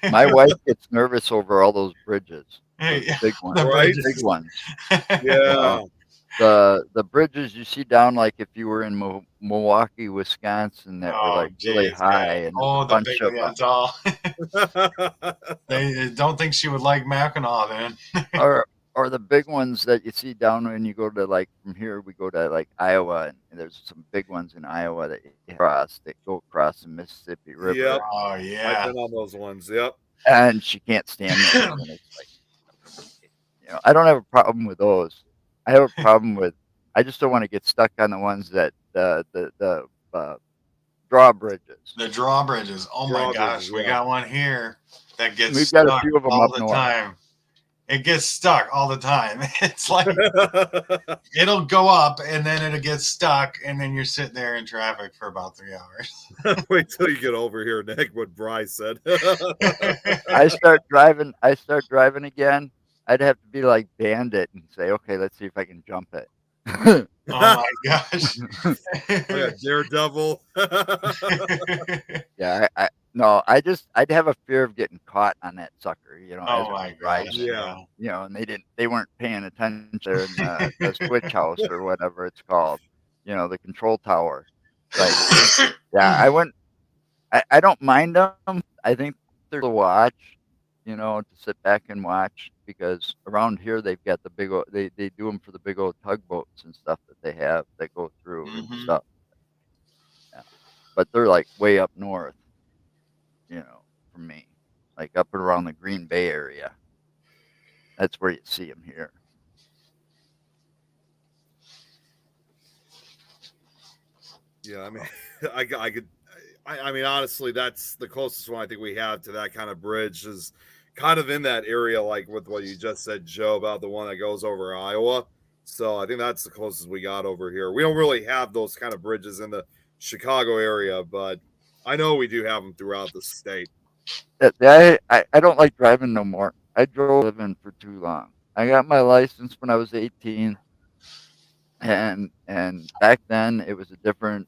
My wife gets nervous over all those bridges, those Yeah, big ones, the Right? those bridges. big ones. You Yeah. know, the bridges you see down like if you were in Milwaukee, Wisconsin, that were Oh, like really geez, yeah. high, and there's a Oh, the bunch big, of yeah, tall. They don't think she would like Mackinac then. or the big ones that you see down when you go to like from here we go to like Iowa, and there's some big ones in Iowa that you cross that go across the Mississippi Yep. River, Oh, I've yeah. been on those ones. Yep. and she can't stand those, and it's like I don't have a problem with those. I have a problem with I just don't want to get stuck on the ones that the drawbridges. The drawbridges. Oh my Drawbridges, gosh, we yeah. got one here that gets We've got a stuck few of them all up the north. time. It gets stuck all the time. It's like it'll go up and then it'll get stuck, and then you're sitting there in traffic for about 3 hours. Wait till you get over here, Nick, what Bryce said. I start driving. I start driving again. I'd have to be like Bandit and say, okay, let's see if I can jump it. Oh my gosh. I got Daredevil. Yeah, no, I'd have a fear of getting caught on that sucker, as Oh it my was gosh. rising, Yeah. Yeah. and they weren't paying attention there in the switch house or whatever it's called, the control tower. But yeah, I don't mind them. I think they're to watch, to sit back and watch because around here they've got the big old, they do them for the big old tugboats and stuff that they have that go through and Hmm. stuff. Yeah. But they're like way up north, from me, like up and around the Green Bay area. That's where you see them here. Yeah, I mean, I could, I mean, honestly, that's the closest one I think we have to that kind of bridge is kind of in that area, like with what you just said, Joe, about the one that goes over Iowa. So I think that's the closest we got over here. We don't really have those kind of bridges in the Chicago area, but I know we do have them throughout the state. I don't like driving no more. I drove living for too long. I got my license when I was 18, and back then it was a different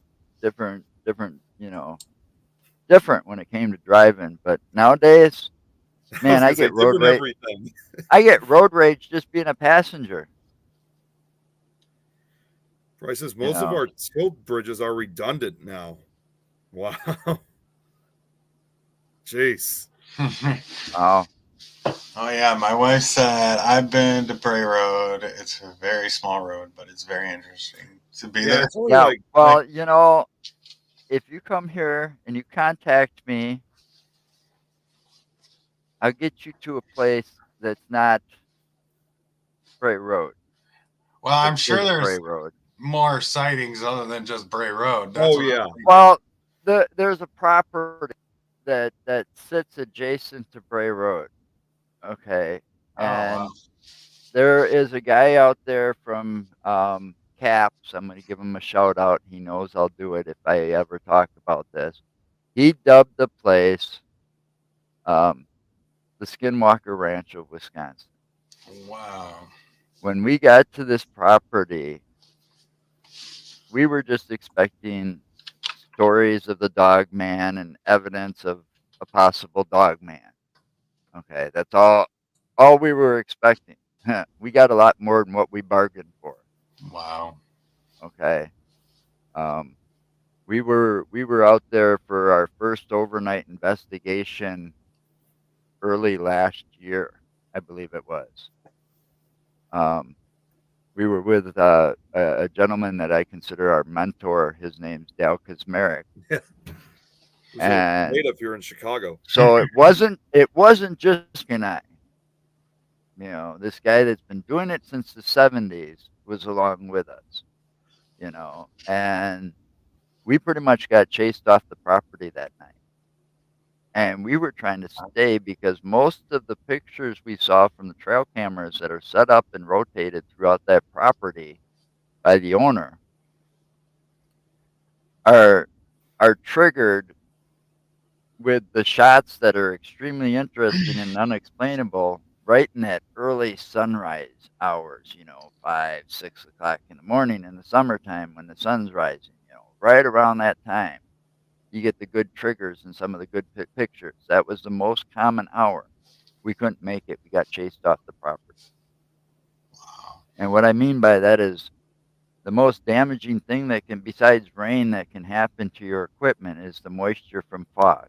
when it came to driving. But nowadays, I was man, gonna say different everything. I get road rage just being a passenger. Prices, You most of know, our tilt bridges are redundant now. Wow. Jeez. oh, Oh yeah, my wife said I've been to Prairie Road. It's a very small road, but it's very interesting to be Yeah, there. it's only yeah. like Well, if you come here and you contact me, I'll get you to a place that's not Prairie Road. Well, That I'm sure isn't Prairie there's Road. more sightings other than just Bray Road. That's oh what I'm yeah. thinking. Well, there's a property that sits adjacent to Bray Road. Okay, Oh wow. and there is a guy out there from Caps. I'm going to give him a shout out. He knows I'll do it if I ever talk about this. He dubbed the place um, the Skinwalker Ranch of Wisconsin. Wow. When we got to this property, we were just expecting stories of the dog man and evidence of a possible dog man. Okay, that's all we were expecting. We got a lot more than what we bargained for. Wow. Okay. Um, we were out there for our first overnight investigation early last year, I believe it was. Um, we were with a gentleman that I consider our mentor. His name's Dale Kazmarek, Who's a and native here in Chicago. so it wasn't just and I. This guy that's been doing it since the 70s was along with us. And we pretty much got chased off the property that night. And we were trying to stay because most of the pictures we saw from the trail cameras that are set up and rotated throughout that property by the owner are are triggered with the shots that are extremely interesting and unexplainable right in that early sunrise hours, 5, 6 o'clock in the morning in the summertime when the sun's rising, right around that time. You get the good triggers and some of the good pictures. That was the most common hour. We couldn't make it. We got chased off the property. Wow. And what I mean by that is the most damaging thing that can, besides rain, that can happen to your equipment is the moisture from fog.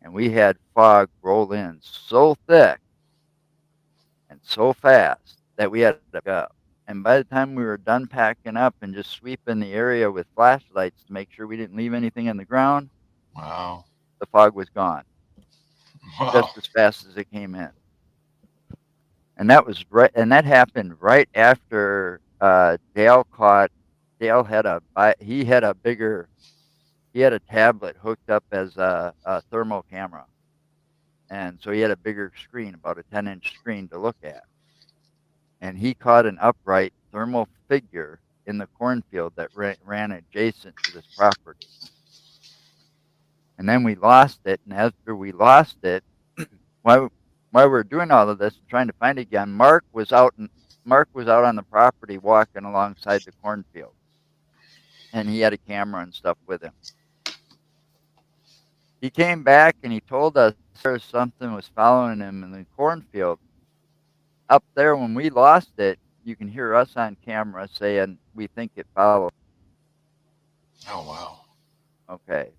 And we had fog roll in so thick and so fast that we had to go. And by the time we were done packing up and just sweeping the area with flashlights to make sure we didn't leave anything in the ground, Wow. the fog was gone Wow. just as fast as it came in. And that happened right after Dale had a tablet hooked up as a thermal camera. And so he had a bigger screen, about a 10-inch screen to look at. And he caught an upright thermal figure in the cornfield that ran adjacent to this property. And then we lost it. And after we lost it, while we were doing all of this and trying to find it again, Mark was out on the property walking alongside the cornfield, and he had a camera and stuff with him. He came back and he told us there something was following him in the cornfield. Up there, when we lost it, you can hear us on camera saying we think it followed. Oh, wow. Okay.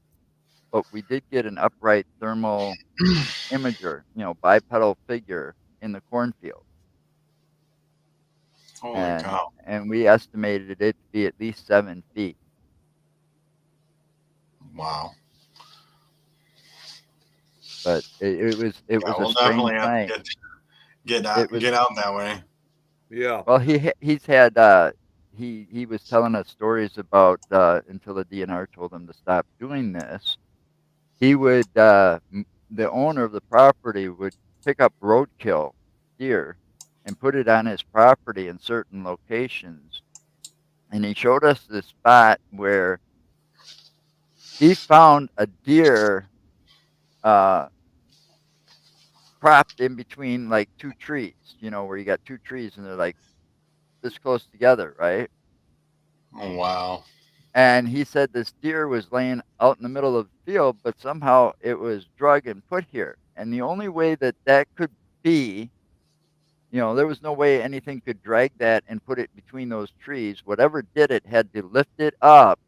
But we did get an upright thermal imager, bipedal figure in the cornfield. Holy cow. And we estimated it to be at least 7 feet. Wow. But it was We'll a strange definitely have night. to get out that way. Yeah. Well, he's had he was telling us stories about until the DNR told him to stop doing this. He would the owner of the property would pick up roadkill deer and put it on his property in certain locations. And he showed us this spot where he found a deer propped in between like 2 trees, where you got 2 trees and they're like this close together, right? Oh, wow. And he said this deer was laying out in the middle of the field, but somehow it was drugged and put here. And the only way that could be, there was no way anything could drag that and put it between those trees. Whatever did it had to lift it up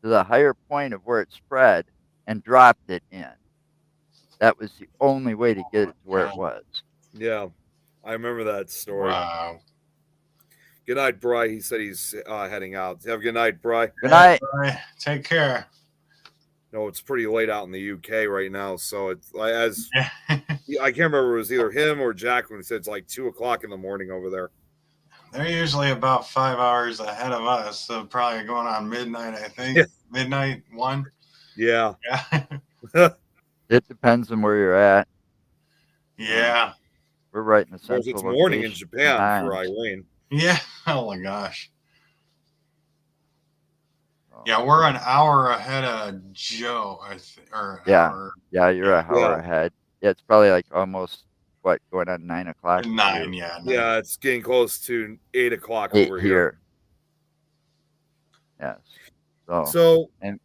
to the higher point of where it spread and dropped it in. That was the only way to get it to where it was. Yeah. I remember that story. Wow. Good night, Bry. He said he's heading out. Have a good night, Bry. Good night. Bye. Take care. No, it's pretty late out in the UK right now, so it's as Yeah. I can't remember. It was either him or Jack when he said it's like 2:00 in the morning over there. They're usually about 5 hours ahead of us, so probably going on midnight, I think. Yeah. Midnight 1. Yeah. Yeah. It depends on where you're at. Yeah. We're right in the Of course, central it's morning in location Japan time. for Eileen. Yeah. Oh my gosh. So, Yeah, we're an hour ahead of Joe, I think. Yeah. Yeah, you're a hour ahead. Yeah, it's probably like almost going on 9 o'clock. 9, yeah. 9. Yeah, it's getting close to 8:00 8 over here. Yes. So and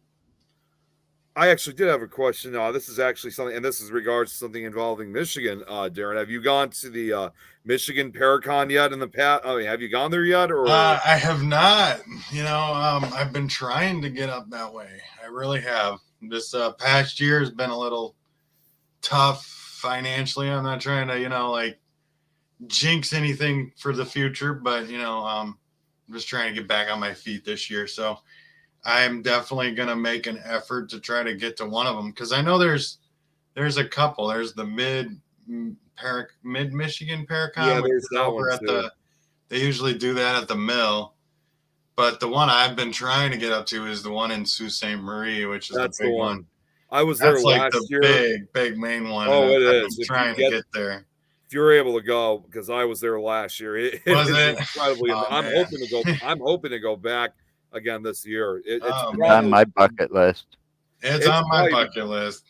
I actually did have a question. This is actually something, and this is regards to something involving Michigan. Darren, have you gone to the Michigan Paracon yet in the past? I mean, have you gone there yet? Or I have not. I've been trying to get up that way. I really have. This past year has been a little tough financially. I'm not trying to, jinx anything for the future, but I'm just trying to get back on my feet this year. So I'm definitely going to make an effort to try to get to one of them, because I know there's a couple. There's the mid Michigan Paracon. Yeah, there's that over one at too. they usually do that at the mill. But the one I've been trying to get up to is the one in Sault Ste. Marie, which is That's the big the one. I was there That's like last the year. big main one. Oh, and it I've is. been If trying to get there. If you're able to go, because I was there last year, it Was is it? incredibly. Oh, I'm man. hoping to go. I'm hoping to go back again this year. It's Oh, it's on my bucket list. It's on my bucket list.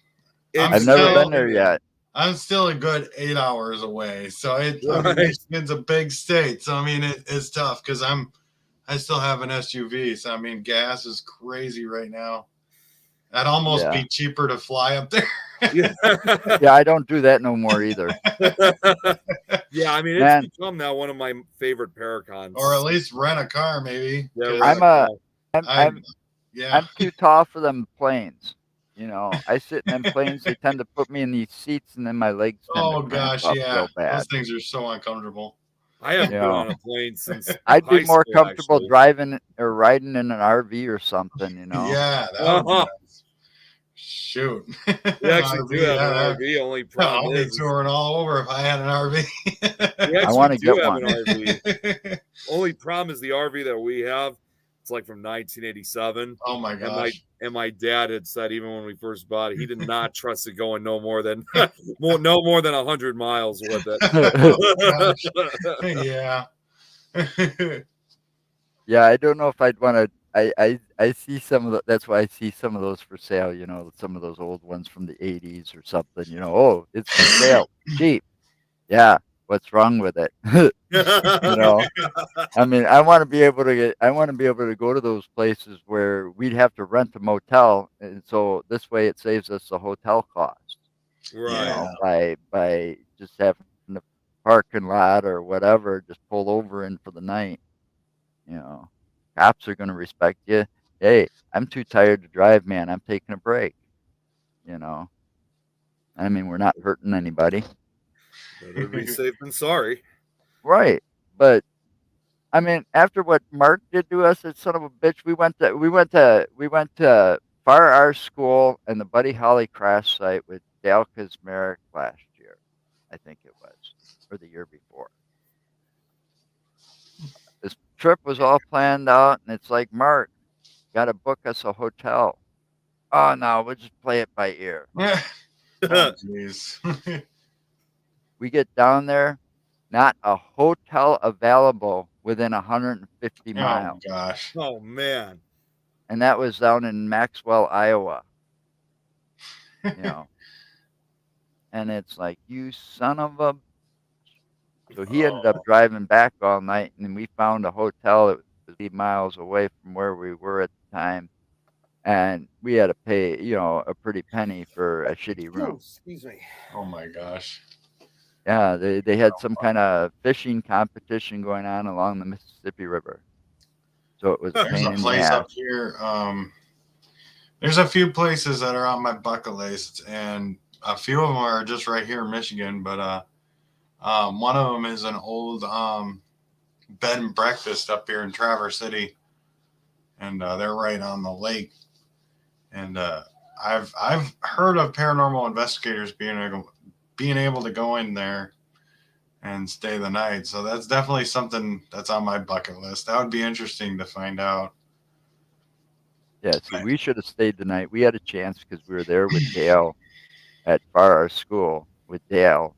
I've never been there yet. I'm still a good 8 hours away. So Right. Michigan's a big state. So I mean, it's tough because I still have an SUV. So I mean, gas is crazy right now. That'd almost be cheaper to fly up there. Yeah. Yeah, I don't do that no more either. Yeah, I mean, it's become now one of my favorite Paracons. Or at least rent a car, maybe. Yeah, I'm too tall for them planes. I sit in them planes. They tend to put me in these seats, and then my legs tend to cramp up real bad. Those things are so uncomfortable. I haven't been on a plane since I'd be more school, comfortable actually. driving or riding in an RV or something. Yeah, that would be nice. Shoot. We actually do have an RV. Only problem I'll be touring all over if I had an RV. We I want to get have one. an RV. Only problem is the RV that we have. It's like from 1987. Oh my gosh! And my dad had said even when we first bought it, he did not trust it going no more than 100 miles with it. Yeah. Yeah, I don't know if I'd want to. I see some of the. That's why I see some of those for sale. Some of those old ones from the 80s or something. Oh, it's for sale, cheap. Yeah, what's wrong with it? You know, I mean, I want to be able to go to those places where we'd have to rent a motel, and so this way it saves us the hotel cost. You Right. Yeah. know, by just having the parking lot or whatever, just pull over in for the night. You know, cops are going to respect you. Hey, I'm too tired to drive, man. I'm taking a break. You know, I mean, we're not hurting anybody, Better be safe than sorry. right? But I mean, after what Mark did to us, that son of a bitch, we went to fire our school and the Buddy Holly crash site with Dale Kazmarek last year, I think it was, or the year before. This trip was all planned out, and it's like, Mark, got to book us a hotel. Oh no, we'll just play it by ear. Oh, jeez. We get down there, not a hotel available within 150 Oh miles, gosh. Oh man. and that was down in Maxwell, Iowa. You know, and it's like, you son of a. So he ended up driving back all night, and we found a hotel that was 8 miles away from where we were at the time, and we had to pay, a pretty penny for a shitty Oh, room. excuse me. Oh my gosh. Yeah, they had some kind of fishing competition going on along the Mississippi River, so it was a There's pain a in the place ass. up here. There's a few places that are on my bucket list, and a few of them are just right here in Michigan. But one of them is an old bed and breakfast up here in Traverse City, and they're right on the lake. And I've heard of paranormal investigators being able to go in there and stay the night. So that's definitely something that's on my bucket list. That would be interesting to find out. Yeah, see, we should have stayed the night. We had a chance because we were there with Dale at our school with Dale,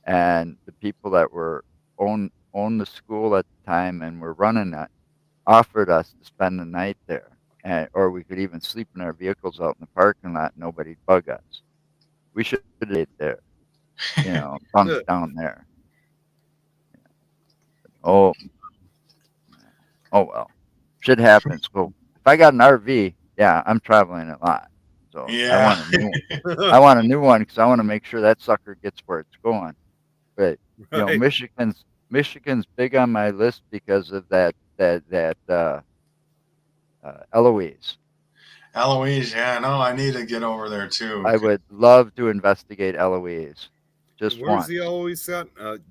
and the people that were own the school at the time and were running it offered us to spend the night there, or we could even sleep in our vehicles out in the parking lot. Nobody'd bug us. We should have stayed there, bunked down there. Oh, oh well, shit happens. Well, if I got an RV, yeah, I'm traveling a lot. So I Yeah. want a new one. I want a new one because I want to make sure that sucker gets where it's going. But Right. Michigan's big on my list because of that Eloise. Eloise, yeah, no, I need to get over there too. I would love to investigate Eloise, just Where's once. he always at?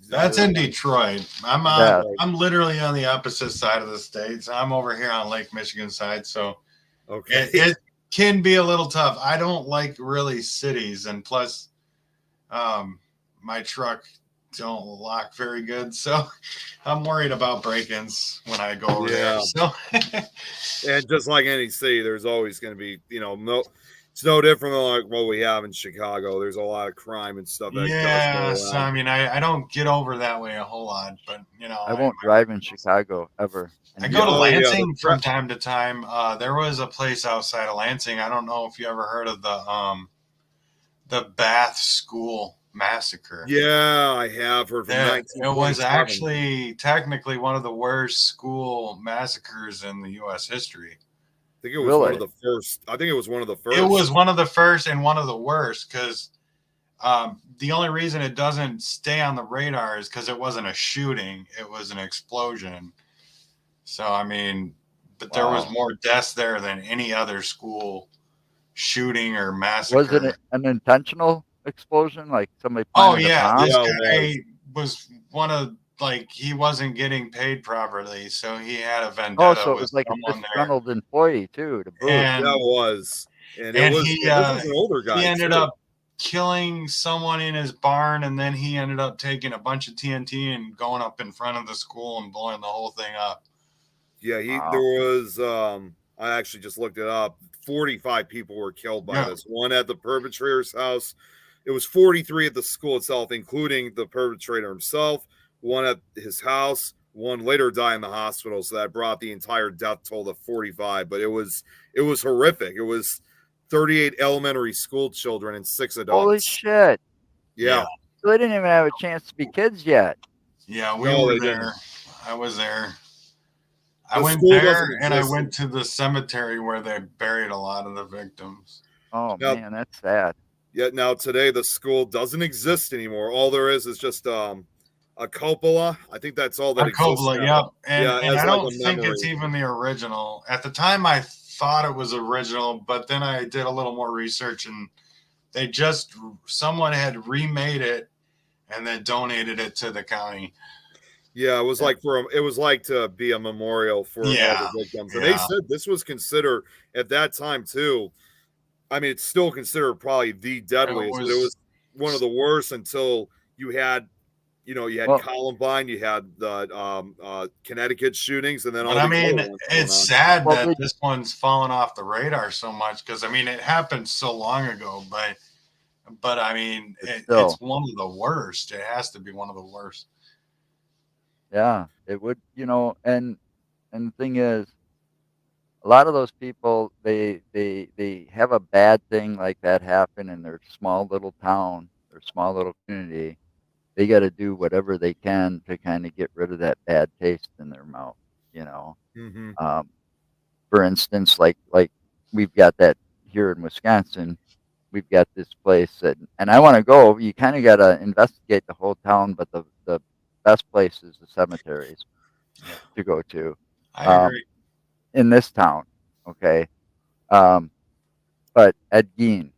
That's in Detroit. Yeah. I'm literally on the opposite side of the state. So I'm over here on Lake Michigan side. So Okay. it can be a little tough. I don't like really cities, and plus, my truck don't lock very good, so I'm worried about break-ins when I go over there. So And just like any city, there's always going to be, it's no different than like what we have in Chicago. There's a lot of crime and stuff that does go yeah, around. so I mean, I don't get over that way a whole lot, but I won't drive in Chicago ever. I go to Oh, yeah, Lansing from time to time. There was a place outside of Lansing. I don't know if you ever heard of the Bath School Massacre. Yeah, I have heard from It 1927. was actually technically one of the worst school massacres in the U.S. history. I think it was one of the first. I think it was one of the first. It was one of the first and one of the worst because the only reason it doesn't stay on the radar is because it wasn't a shooting; it was an explosion. So I mean, but there was more deaths there than any other school shooting or massacre. Was it an intentional explosion, like somebody Oh planted a yeah, bomb? this guy was one of he wasn't getting paid properly, so he had a vendetta. Oh, so it was like a disgruntled employee too. To boot. And that was, and and it was. he This was an older guy. he ended up killing someone in his barn, and then he ended up taking a bunch of TNT and going up in front of the school and blowing the whole thing up. Yeah, there was. I actually just looked it up. 45 people were killed by this. One at the perpetrator's house. It was 43 at the school itself, including the perpetrator himself. One at his house. One later died in the hospital. So that brought the entire death toll to 45. But it was horrific. It was 38 elementary school children and 6 adults. Holy shit! Yeah. So they didn't even have a chance to be kids yet. Yeah, we No, were they there. didn't. I was there. I The went school there doesn't and I exist. went to the cemetery where they buried a lot of the victims. Oh Now, man, that's sad. yet now today the school doesn't exist anymore. All there is just a cupola. I think that's all that A exists Coppola, now. yep. Yeah, And as I like don't a think memory. it's even the original. At the time I thought it was original, but then I did a little more research and they just someone had remade it and then donated it to the county. Yeah, it was Yeah. like it was like to be a memorial for all the Yeah. victims. And they Yeah. said this was considered at that time too. I mean, it's still considered probably the It deadliest, but it was was one of the worst until you had, you had Well, Columbine, you had the Connecticut shootings, and then but all I these other mean, ones going it's on. sad well, that this one's fallen off the radar so much because I mean, it happened so long ago, but I mean, it's still, one of the worst. It has to be one of the worst. yeah, it would. And the thing is, a lot of those people, they have a bad thing like that happen in their small little town, their small little community. They got to do whatever they can to kind of get rid of that bad taste in their mouth. You know, Mm-hmm. um, for instance, like we've got that here in Wisconsin. We've got this place that, and I want to go. You kind of got to investigate the whole town, but the best place is the cemeteries to go to I um, agree. in this town. Okay, um, but Ed Gein,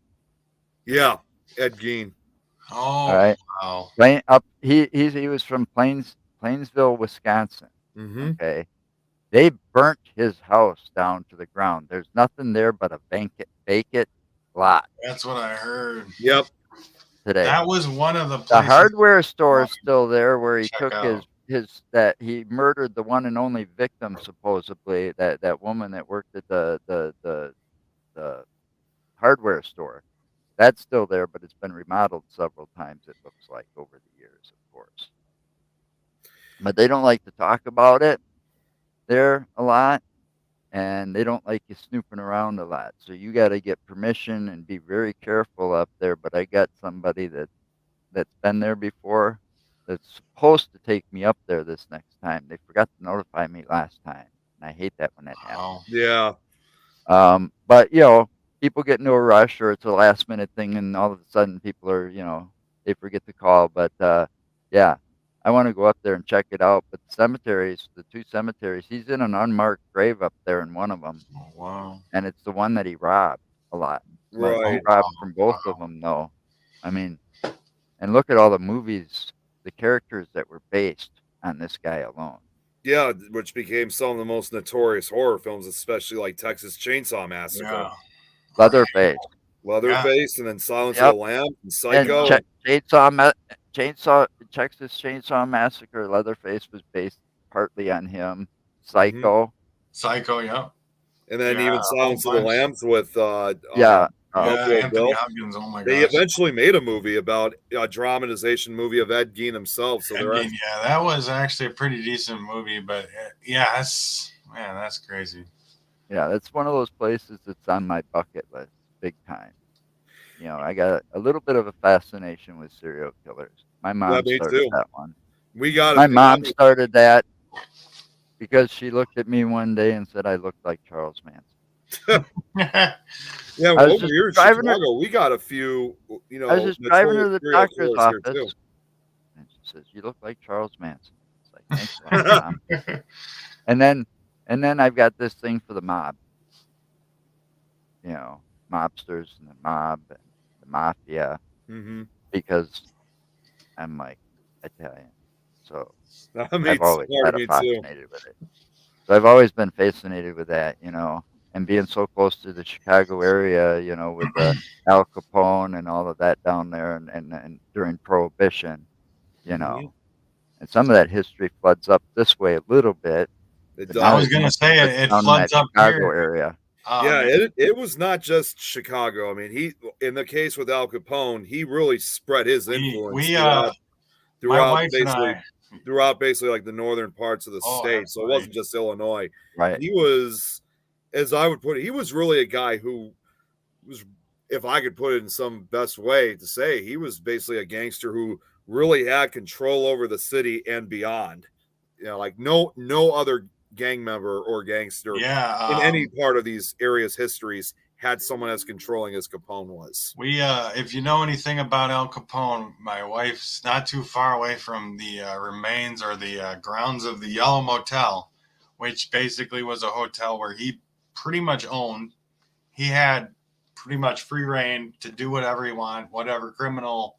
Yeah, Ed Gein. all Oh right, wow, up. He was from Plainsville, Wisconsin. Mm-hmm. Okay, they burnt his house down to the ground. There's nothing there but a vacant lot that's what I heard. Yep. today. That was one of the The places hardware I store is wanted still there where to he check took out. his that he murdered the one and only victim supposedly, that woman that worked at the hardware store. That's still there, but it's been remodeled several times, it looks like, over the years, of course. But they don't like to talk about it there a lot, and they don't like you snooping around a lot. So you got to get permission and be very careful up there. But I got somebody that's been there before that's supposed to take me up there this next time. They forgot to notify me last time, and I hate that when that happens. Wow. Yeah. But people get into a rush or it's a last minute thing, and all of a sudden people are, they forget to call. But yeah, I want to go up there and check it out. But the two cemeteries, he's in an unmarked grave up there in one of them, Oh, wow. and it's the one that he robbed a lot. But he Right. robbed from both of them, though. I mean, and look at all the movies, the characters that were based on this guy alone. Yeah, which became some of the most notorious horror films, especially like Texas Chainsaw Massacre, Yeah. Leatherface. Leatherface, and then Silence of Yep. the Lambs, and And Psycho. Texas Chainsaw Massacre, Leatherface was based partly on him. Mm-hmm. Psycho. Psycho, yeah. And then Yeah, even a whole Silence of the bunch. Lambs with Yeah. Yeah, Buffalo Anthony Bill. Hopkins. Oh my They gosh. eventually made a movie about a dramatization movie of Ed Gein himself. So I they're mean, yeah, that was actually a pretty decent movie, but yeah, that's crazy. Yeah, that's one of those places that's on my bucket list, big time. I got a little bit of a fascination with serial killers. My mom me started too. that one. We got My it. mom started that because she looked at me one day and said I looked like Charles Manson. Yeah, I was over just here in driving her. Chicago, we got a few, I was just driving her to notorious the serial doctor's killers here too. office, and she says, "You look like Charles Manson." It's like, "Thanks a lot, Mom." And then I've got this thing for the mob, mobsters and the mob and the mafia, Mm-hmm. because I'm like Italian, so Me I've always too. had a Me too. fascinated with it. So I've always been fascinated with that, and being so close to the Chicago area, with the Al Capone and all of that down there, and during Prohibition, Mhm. and some of that history floods up this way a little bit, It but not I was as does. gonna much say as it down in that floods up Chicago here. area. Oh, Yeah, man. it was not just Chicago. I mean, in the case with Al Capone, he really spread his influence We throughout my throughout wife and basically I. throughout basically like the northern parts of the Oh, state. So it absolutely. wasn't just Illinois. Right. He was, as I would put it, he was really a guy who was, if I could put it in some best way to say, he was basically a gangster who really had control over the city and beyond. You know, like no other gang member or gangster in any part of these areas' histories had someone as controlling as Capone was. If you know anything about Al Capone, my wife's not too far away from the remains or the grounds of the Yellow Motel, which basically was a hotel where he pretty much owned. He had pretty much free reign to do whatever he wanted, whatever criminal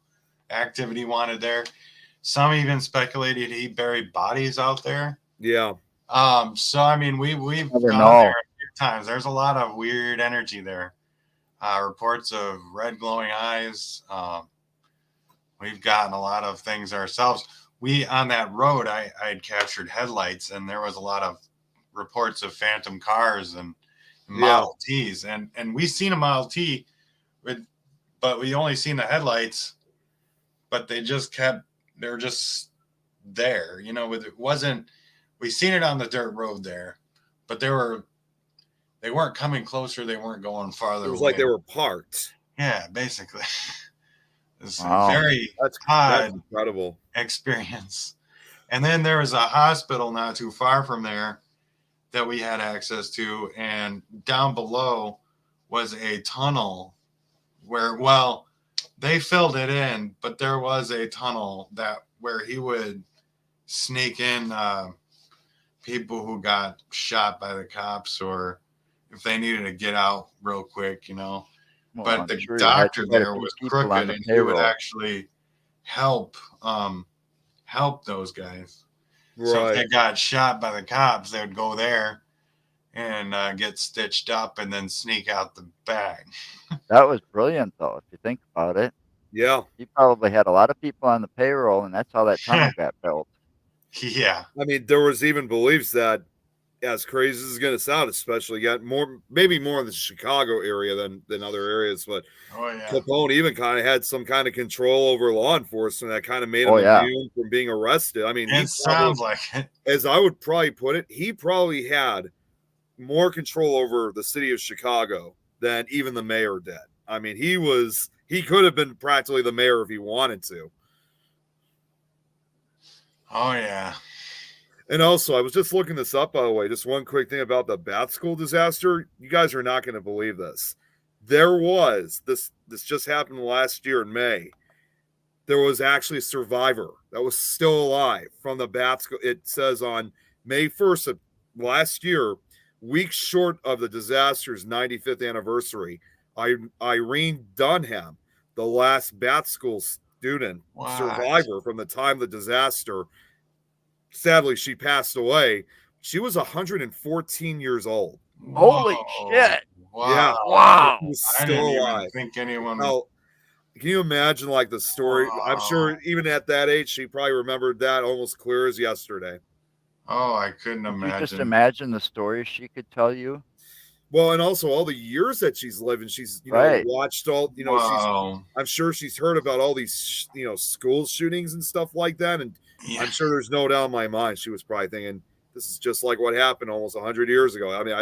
activity he wanted there. Some even speculated he buried bodies out there. Yeah. So I mean, we've gone there a few times. There's a lot of weird energy there. Reports of red glowing eyes. We've gotten a lot of things ourselves. On that road, I had captured headlights, and there was a lot of reports of phantom cars and Model Ts, and we seen a Model T, but we only seen the headlights. But they're just there, you know. It wasn't. We seen it on the dirt road there, but they weren't coming closer. They weren't going farther. It was away. like they were parked. Yeah, basically. It's Wow. very That's incredible experience. And then there was a hospital not too far from there that we had access to, and down below was a tunnel where, well, they filled it in, but there was a tunnel where he would sneak in people who got shot by the cops, or if they needed to get out real quick, you know. Well, but I'm the sure doctor there was crooked, and he would actually help those guys. Right. So if they got shot by the cops, they would go there and get stitched up and then sneak out the back. That was brilliant, though, if you think about it. Yeah. He probably had a lot of people on the payroll, and that's how that tunnel got built. Yeah. I mean, there was even beliefs that, as crazy as it's going to sound, especially maybe more in the Chicago area than other areas, but Capone even kind of had some kind of control over law enforcement that kind of made him immune from being arrested. I mean, it sounds like it. As I would probably put it, he probably had more control over the city of Chicago than even the mayor did. I mean, he could have been practically the mayor if he wanted to. Oh, yeah. And also, I was just looking this up, by the way. Just one quick thing about the Bath School disaster. You guys are not going to believe this. There was, this just happened last year in May. There was actually a survivor that was still alive from the Bath School. It says on May 1st of last year, weeks short of the disaster's 95th anniversary, Irene Dunham, the last Bath School student survivor from the time of the disaster, sadly, she passed away. She was 114 years old. Holy shit. Wow. Yeah. Wow. She was still alive. Even think anyone... Now, can you imagine, like, the story? Wow. I'm sure even at that age, she probably remembered that almost clear as yesterday. Oh, I couldn't imagine. You just imagine the stories she could tell you. Well, and also all the years that she's living, she's watched all, I'm sure she's heard about all these, school shootings and stuff like that. And I'm sure there's no doubt in my mind she was probably thinking, this is just like what happened almost 100 years ago. I mean,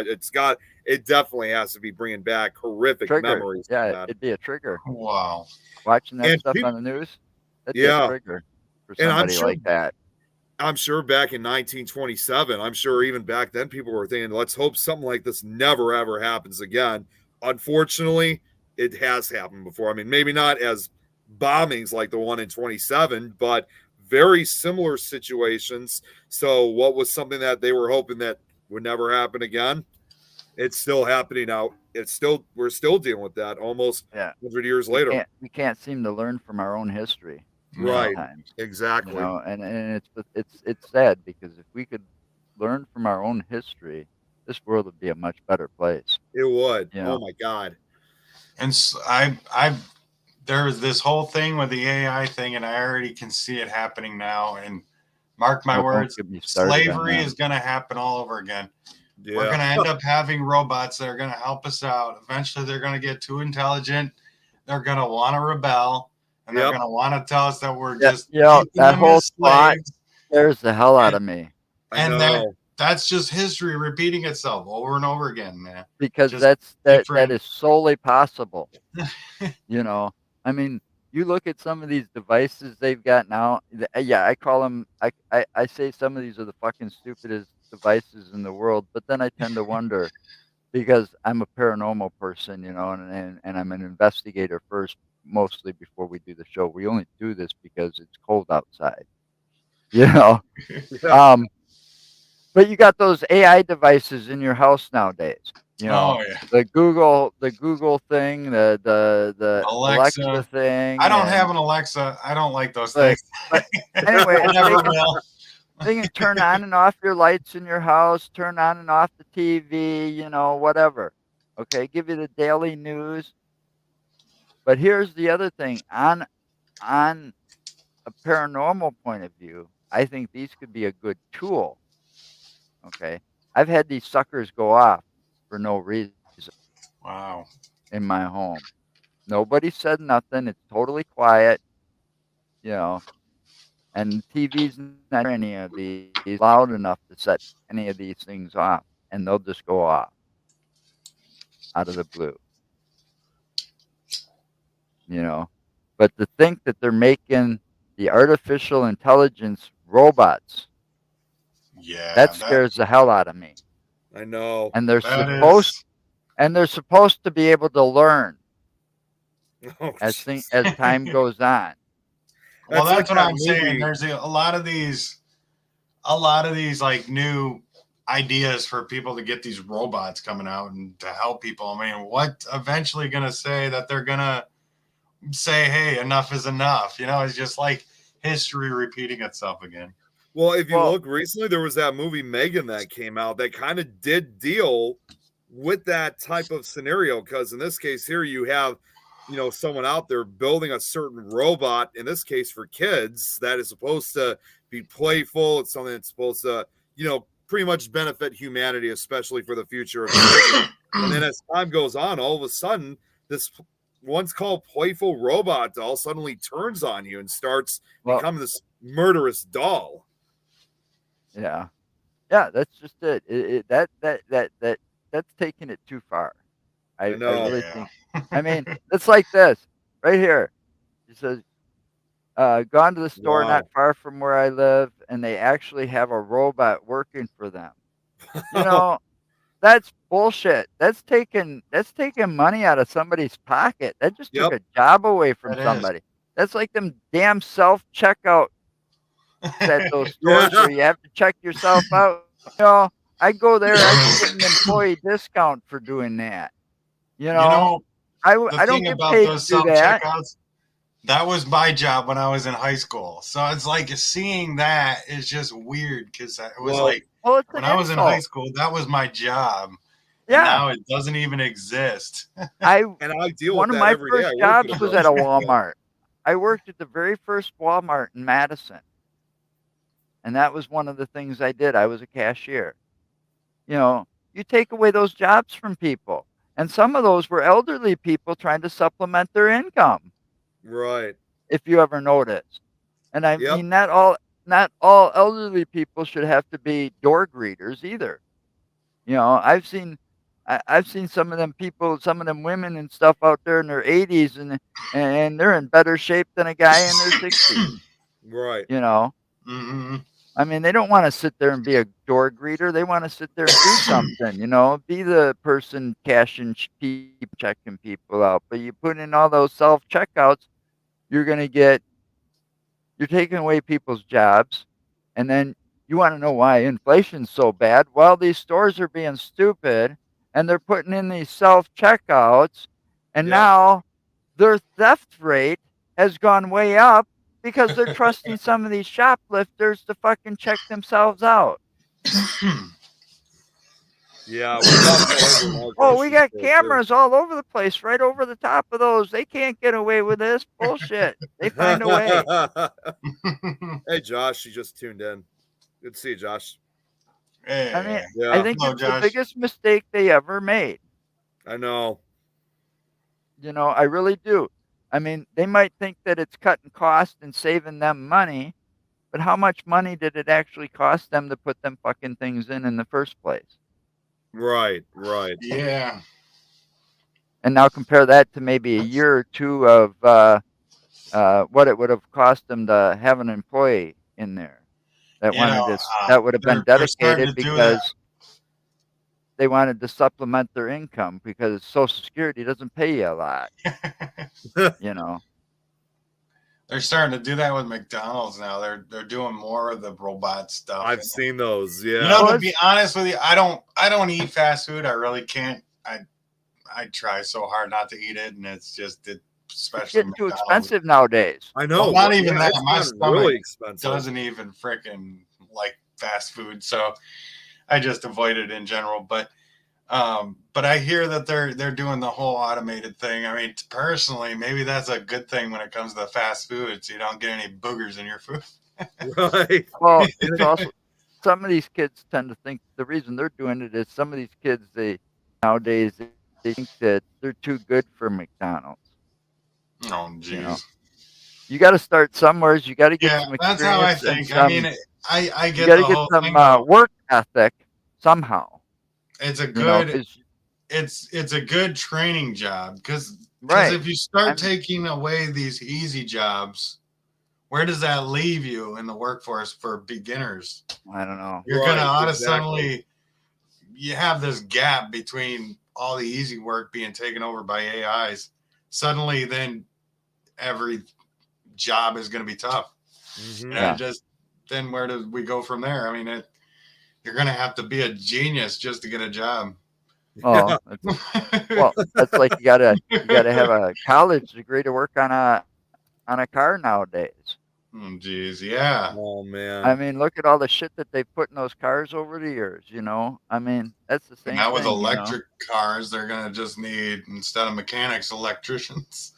it definitely has to be bringing back horrific memories. Yeah, it'd be a trigger. Wow. Watching that stuff on the news, that'd be a trigger for somebody like that. I'm sure back in 1927, I'm sure even back then people were thinking, let's hope something like this never, ever happens again. Unfortunately, it has happened before. I mean, maybe not as bombings like the one in 27, but very similar situations. So what was something that they were hoping that would never happen again? It's still happening now. We're still dealing with that almost 100 years later. We can't seem to learn from our own history. Right. Sometimes, exactly. And it's sad, because if we could learn from our own history, this world would be a much better place. It would. Oh my God. And so there was this whole thing with the AI thing, and I already can see it happening now. And mark my words, slavery is going to happen all over again. Yeah. We're going to end up having robots that are going to help us out. Eventually, they're going to get too intelligent. They're going to want to rebel. And they're going to want to tell us that we're just that whole spot scares the hell out of me. And that's just history repeating itself over and over again, man. Because that is solely possible. I mean, you look at some of these devices they've got now. Yeah, I call them. I say some of these are the fucking stupidest devices in the world. But then I tend to wonder because I'm a paranormal person, and I'm an investigator first, mostly before we do the show. We only do this because it's cold outside, you know. Yeah. Um, but you got those AI devices in your house nowadays. Oh yeah, The Google thing, the Alexa Alexa. I thing, don't have and an Alexa. I don't like those but things. but anyway, I never will. they can turn on and off your lights in your house, turn on and off the TV, whatever. Okay, give you the daily news. But here's the other thing. On a paranormal point of view, I think these could be a good tool. Okay. I've had these suckers go off for no reason Wow. in my home. Nobody said nothing. It's totally quiet, you know, and the TV's not any of these loud enough to set any of these things off, and they'll just go off out of the blue, you know. But to think that they're making the artificial intelligence robots, that Yeah, scares the hell out of me. I know. And they're that supposed is. and they're supposed to be able to learn Oh, as jeez. time goes on. Well, That's like that's what that I'm saying. movie. There's a lot of these like new ideas for people to get these robots coming out and to help people. I mean, what eventually going to say that they're going to say, hey, enough is enough? It's just like history repeating itself again. Well, if you Well, look recently, there was that movie Megan that came out that kind of did deal with that type of scenario. Because in this case here, you have, someone out there building a certain robot, in this case for kids, that is supposed to be playful. It's something that's supposed to, pretty much benefit humanity, especially for the future of children. And then as time goes on, all of a sudden, this once called playful robot doll suddenly turns on you and starts well, becoming this murderous doll. yeah. Yeah, that's just it. That's taking it too far. I I know. really Yeah. think. I mean, it's like this right here. It says, "Gone to the store not Wow. far from where I live, and they actually have a robot working for them." You Wow. know, that's bullshit. That's taking money out of somebody's pocket. That just took Yep. a job away from That is. somebody. That's like them damn self-checkouts at those stores Yeah. where you have to check yourself out. You know, I go there, I can get an employee discount for doing that. You You know, know, the I don't thing get about paid those to do self that. checkouts, that was my job when I was in high school. So it's like seeing that is just weird because it was Well, like Well, it's when an I was in high insult. school, that was my job. And Yeah, now it doesn't even exist. I and I deal with one of that my every day. I first work at a jobs was at a grocery store. Walmart. I worked at the very first Walmart in Madison, and that was one of the things I did. I was a cashier. You know, you take away those jobs from people, and some of those were elderly people trying to supplement their income, Right. if you ever noticed. And I Yep. mean, not all elderly people should have to be door greeters either. I've seen some of them people, some of them women and stuff out there in their 80s, and they're in better shape than a guy in their 60s. Right. You know, Hmm. I mean, they don't want to sit there and be a door greeter. They want to sit there and do something. Be the person cashing people, checking people out. But you put in all those self checkouts, you're gonna get you're taking away people's jobs, and then you want to know why inflation's so bad. Well, these stores are being stupid, and they're putting in these self checkouts, and Yep. now their theft rate has gone way up because they're trusting some of these shoplifters to fucking check themselves out. Yeah. We got that over in our Oh, we grocery got store too. cameras all over the place, right over the top of those. They can't get away with this bullshit. They find a way. Hey, Josh, you just tuned in. Good to see you, Josh. I mean, Hey, I Yeah, think hello, it's the Josh. biggest mistake they ever made. I know. I really do. I mean, they might think that it's cutting costs and saving them money, but how much money did it actually cost them to put them fucking things in the first place? Right. Right. Yeah. And now compare that to maybe a year or two what it would have cost them to have an employee in there that You know, wanted this, that would have been they're starting dedicated to do that. because they wanted to supplement their income because Social Security doesn't pay you a lot, you know. They're starting to do that with McDonald's now. They're doing more of the robot stuff. I've seen those. You Yeah. know, Well, to be honest with you, I don't eat fast food. I really can't. I try so hard not to eat it, and it's it's especially getting too McDonald's. expensive nowadays. I know. Well, not even Yeah, that. it's My gotten stomach really expensive. doesn't even freaking like fast food, so I just avoid it in general. But I hear that they're doing the whole automated thing. I mean, personally, maybe that's a good thing when it comes to the fast foods. You don't get any boogers in your food. Right. Well, it's also some of these kids tend to think the reason they're doing it is some of these kids nowadays they think that they're too good for McDonald's. Oh, You know, jeez. you got to start somewhere. You got to get Yeah, some that's how I experience and think. I mean, some. I You get got the to get whole some thing though. work ethic somehow. It's a You know, good because it's a good training job because right. if you start I'm, taking away these easy jobs, where does that leave you in the workforce for beginners? I don't know. You're gonna Right, honestly exactly. you have this gap between all the easy work being taken over by AIs. Suddenly, then every job is going to be tough. Mhm. And Yeah. then where do we go from there? I mean, you're going to have to be a genius just to get a job. Well, that's like you gotta have a college degree to work on a car nowadays. Geez, yeah. Oh I man. mean, look at all the shit that they put in those cars over the years. You know, I mean, that's the And same now with thing. You know, electric cars, they're going to just need, instead of mechanics, electricians.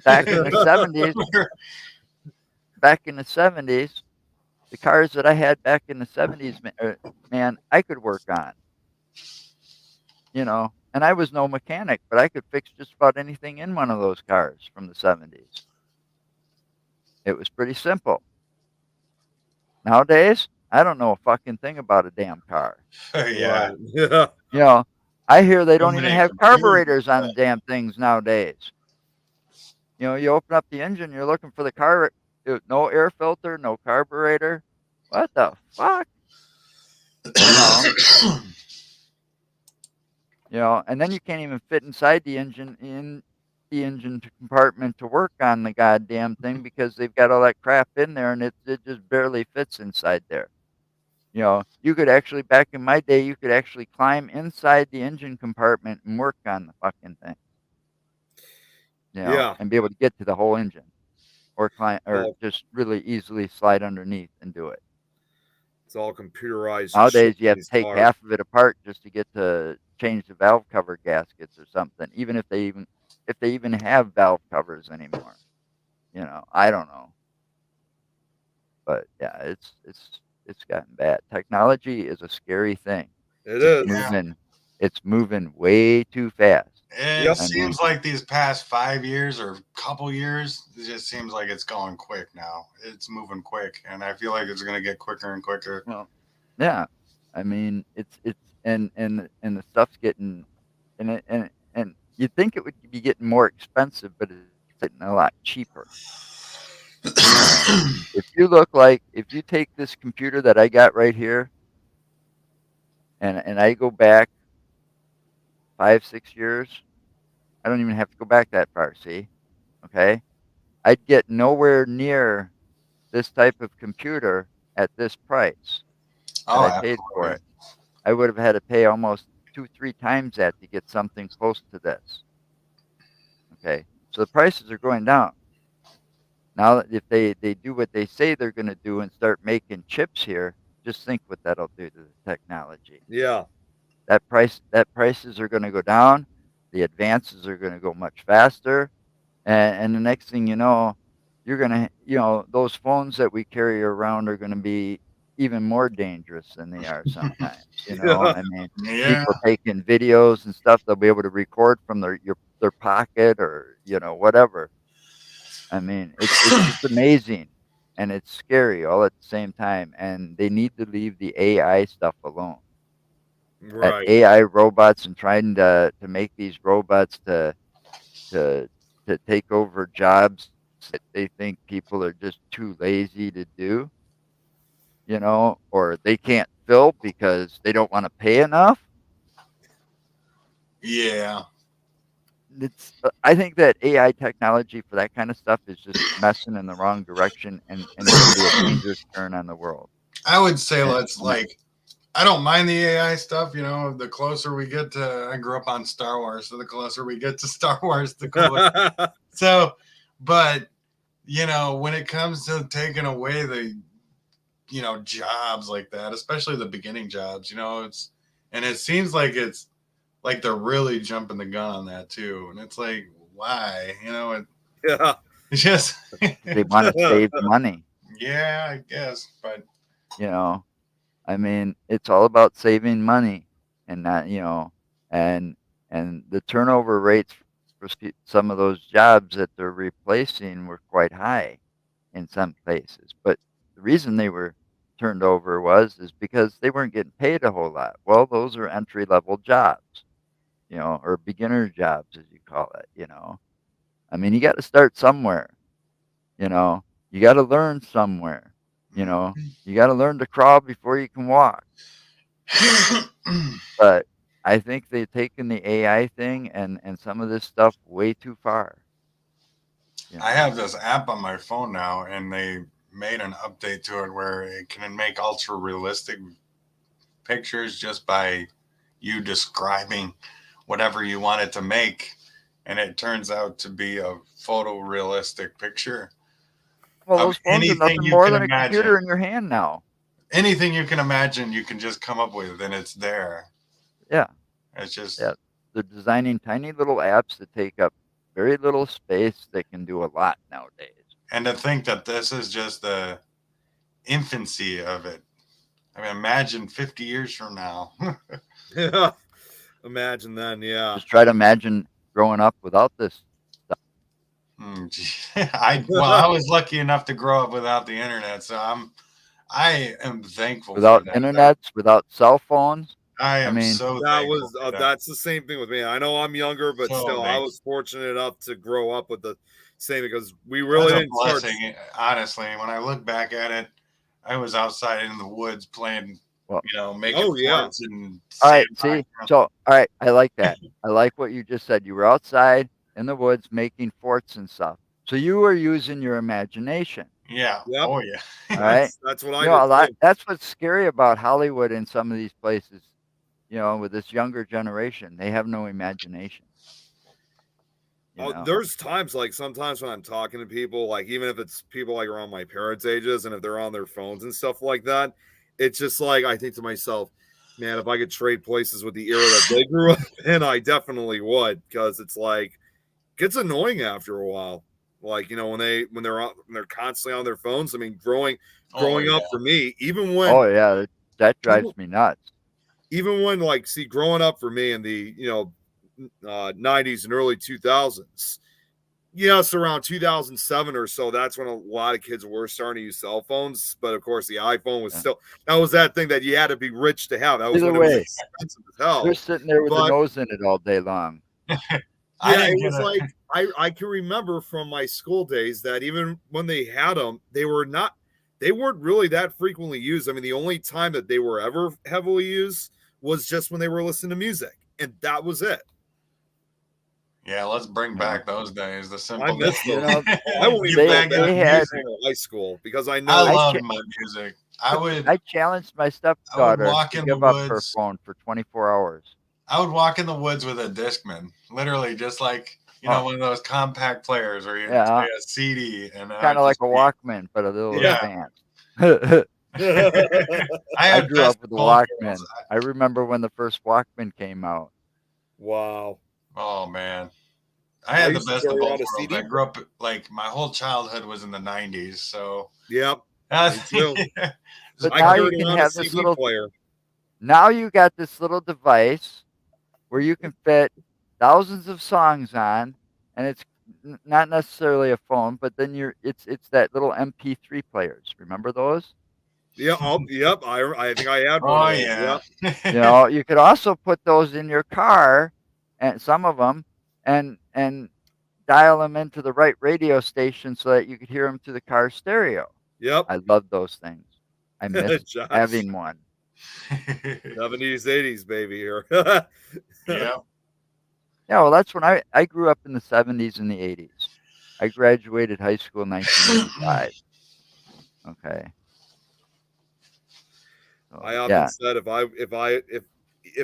back in the '70s, the cars that I had back in the '70s, man, I could work on. You know, and I was no mechanic, but I could fix just about anything in one of those cars from the '70s. It was pretty simple. Nowadays, I don't know a fucking thing about a damn car. Yeah. Right. Yeah. You know, I hear they don't even Many have computers. carburetors on the damn things nowadays. You know, you open up the engine, you're looking for the car, no air filter, no carburetor. What the fuck? You know, and then you can't even fit inside the engine in the engine compartment to work on the goddamn thing because they've got all that crap in there and it just barely fits inside there. You know, you could actually back in my day, you could actually climb inside the engine compartment and work on the fucking thing. You know, Yeah. and be able to get to the whole engine or climb or Well, just really easily slide underneath and do it. it's all computerized shit Nowadays, you in have to these take cars. half of it apart just to get to change the valve cover gaskets or something, even if they even have valve covers anymore. You know, I don't know. But yeah, it's gotten bad. Technology is a scary thing. It It's is. Yeah. moving way too fast. It Yep. I mean, seems like these past 5 years or couple years, it just seems like it's going quick now. It's moving quick, and I feel like it's going to get quicker and quicker. well, yeah. I mean, it's and the stuff's getting and you'd think it would be getting more expensive, but it's getting a lot cheaper. You know, if you take this computer that I got right here and I go back 5, 6 years, I don't even have to go back that far, see? Okay? I'd get nowhere near this type of computer at this price that Oh, I paid for absolutely. it. I would have had to pay almost 2, 3 times that to get something close to this. Okay? So the prices are going down. Now, if they do what they say they're going to do and start making chips here, just think what that'll do to the technology. Yeah. That prices are going to go down. The advances are going to go much faster, and the next thing you know, you're going to those phones that we carry around are going to be even more dangerous than they are sometimes. Yeah. I mean, Yeah. people taking videos and stuff. They'll be able to record from their pocket or whatever. I mean, it's amazing and it's scary all at the same time. And they need to leave the AI stuff alone. That Right. AI robots and trying to make these robots to to take over jobs that they think people are just too lazy to do, or they can't fill because they don't want to pay enough. Yeah. I think that AI technology for that kind of stuff is just messing in the wrong direction, and it can be a dangerous turn on the world. I would say And, let's like I don't mind the AI stuff, the closer we get to I grew up on Star Wars, so the closer we get to Star Wars, the cooler. So, but when it comes to taking away the jobs like that, especially the beginning jobs, it seems like it's like they're really jumping the gun on that too. And it's like, why? Yeah. It's just they want to save money. Yeah, I guess. But I mean, it's all about saving money, and not, and the turnover rates for some of those jobs that they're replacing were quite high in some places. But the reason they were turned over is because they weren't getting paid a whole lot. Well, those are entry level jobs, or beginner jobs, as you call it. I mean, you got to start somewhere. You got to learn somewhere. You got to learn to crawl before you can walk. But I think they've taken the AI thing and some of this stuff way too far. I have this app on my phone now, and they made an update to it where it can make ultra realistic pictures just by you describing whatever you want it to make, and it turns out to be a photorealistic picture. Well, those phones are nothing more than a computer in your hand now. Anything you can imagine, you can just come up with, and it's there. Yeah. It's just... Yeah. They're designing tiny little apps that take up very little space that can do a lot nowadays. And to think that this is just the infancy of it. I mean, imagine 50 years from now. Yeah. Imagine then, yeah. Just try to imagine growing up without this stuff. I was lucky enough to grow up without the internet, so I am thankful without for that. internets, without cell phones. I mean, so that that's the same thing with me. I know I'm younger, but still, I was fortunate enough to grow up with the same, because we really didn't start. Honestly, when I look back at it, I was outside in the woods playing, making forts and... All right, see? So, all right, I like that. I like what you just said. You were outside in the woods making forts and stuff. So you were using your imagination. Yeah. Yep. Oh, yeah. All right. That's what I did. A lot. That's what's scary about Hollywood and some of these places. With this younger generation, they have no imagination. There's times, like sometimes when I'm talking to people, like even if it's people like around my parents' ages, and if they're on their phones and stuff like that, it's just like I think to myself, man, if I could trade places with the era that they grew up in, I definitely would, because it's like it gets annoying after a while. Like when they're constantly on their phones. I mean, growing up for me, even when that drives me nuts. Even when growing up for me in the 90s and early 2000s, yes, around 2007 or so, that's when a lot of kids were starting to use cell phones. But of course, the iPhone was that was that thing that you had to be rich to have. That was when it was expensive as hell. They're sitting there with the nose in it all day long. It was like I can remember from my school days that even when they had them, they weren't really that frequently used. I mean, the only time that they were ever heavily used was just when they were listening to music, and that was it. Yeah, let's bring back those days. The simple. I miss them. I won't even go back to high school because I know I love my music. I challenged my stepdaughter to give up her phone for 24 hours. I would walk in the woods with a Discman, literally, just like one of those compact players where you play a CD, and kind of like a Walkman, but a little advanced. I grew up with the Walkman. I remember when the first Walkman came out. Wow. Oh man, I had the best of both worlds. I grew up my whole childhood was in the 90s, so yep. But now you can have this little player. Now you got this little device where you can fit thousands of songs on, and it's not necessarily a phone, but then it's that little MP3 players. Remember those? Yeah. Yep. I think I had one. Oh yeah. Yep. You could also put those in your car, and some of them, and dial them into the right radio station so that you could hear them through the car stereo. Yep. I loved those things. I miss Josh. having one. 70s, 80s, baby here. Yeah. Yeah, well, that's when I grew up in the 70s and the 80s. I graduated high school in 1985. Okay. So, I often yeah. said if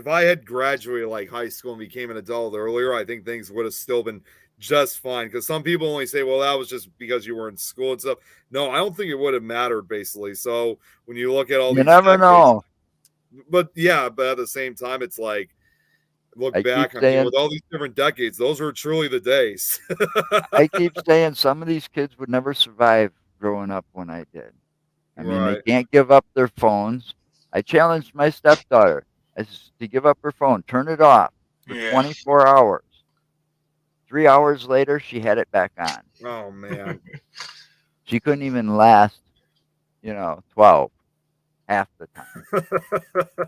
I had graduated like high school and became an adult earlier, I think things would have still been just fine. Because some people only say, "Well, that was just because you were in school and stuff." No, I don't think it would have mattered basically. So when you look at all You these never decades, know. but yeah, but at the same time, it's like look I keep back. I mean, saying with all these different decades, those were truly the days. I keep saying some of these kids would never survive growing up when I did. I mean, they Right. can't give up their phones. I challenged my stepdaughter to give up her phone, turn it off for Yeah. 24 hours. 3 hours later, she had it back on. Oh man. She couldn't even last, 12 half the time.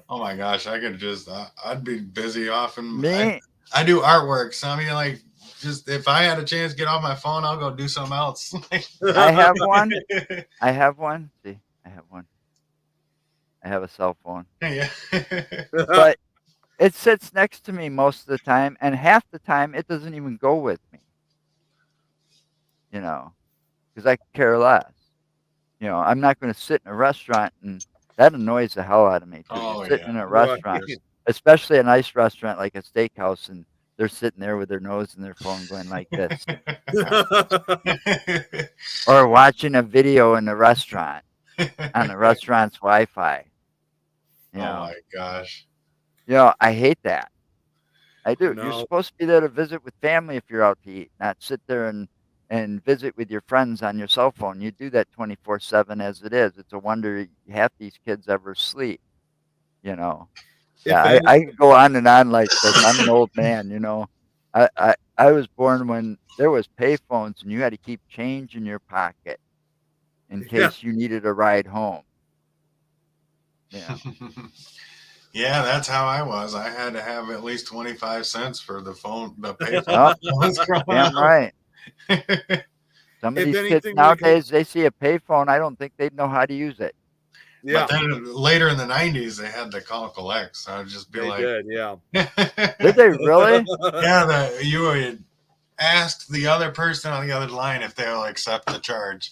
Oh my gosh, I could just I'd be busy often. Me, I do artwork, so I mean, like, just if I had a chance to get off my phone, I'll go do something else. I have one. I have one. See, I have one. I have a cell phone. Yeah. But it sits next to me most of the time, and half the time it doesn't even go with me. Because I care less. I'm not going to sit in a restaurant, and that annoys the hell out of me too. Oh, You're sitting yeah. in a Right. restaurant, especially a nice restaurant like a steakhouse, and they're sitting there with their nose in their phone going like this, or watching a video in the restaurant on the restaurant's Wi-Fi. Oh my gosh. I hate that. I do. You're No. supposed to be there to visit with family if you're out to eat, not sit there and visit with your friends on your cell phone. You do that 24/7 as it is. It's a wonder half these kids ever sleep. If Yeah, any, I can go on and on like this. I'm an old man. I was born when there was payphones and you had to keep change in your pocket in Yeah. case you needed a ride home. Yeah. Yeah, that's how I was. I had to have at least 25 cents for the phone, the pay Oh, phone. damn right. Some of If these kids anything, when it comes, nowadays, they see a payphone. I don't think they'd know how to use it. yeah, But then later in the 90s, they had the call collect. So I'd just be they like, did. Yeah. Did they really? yeah, you would ask the other person on the other line if they'll accept the charge.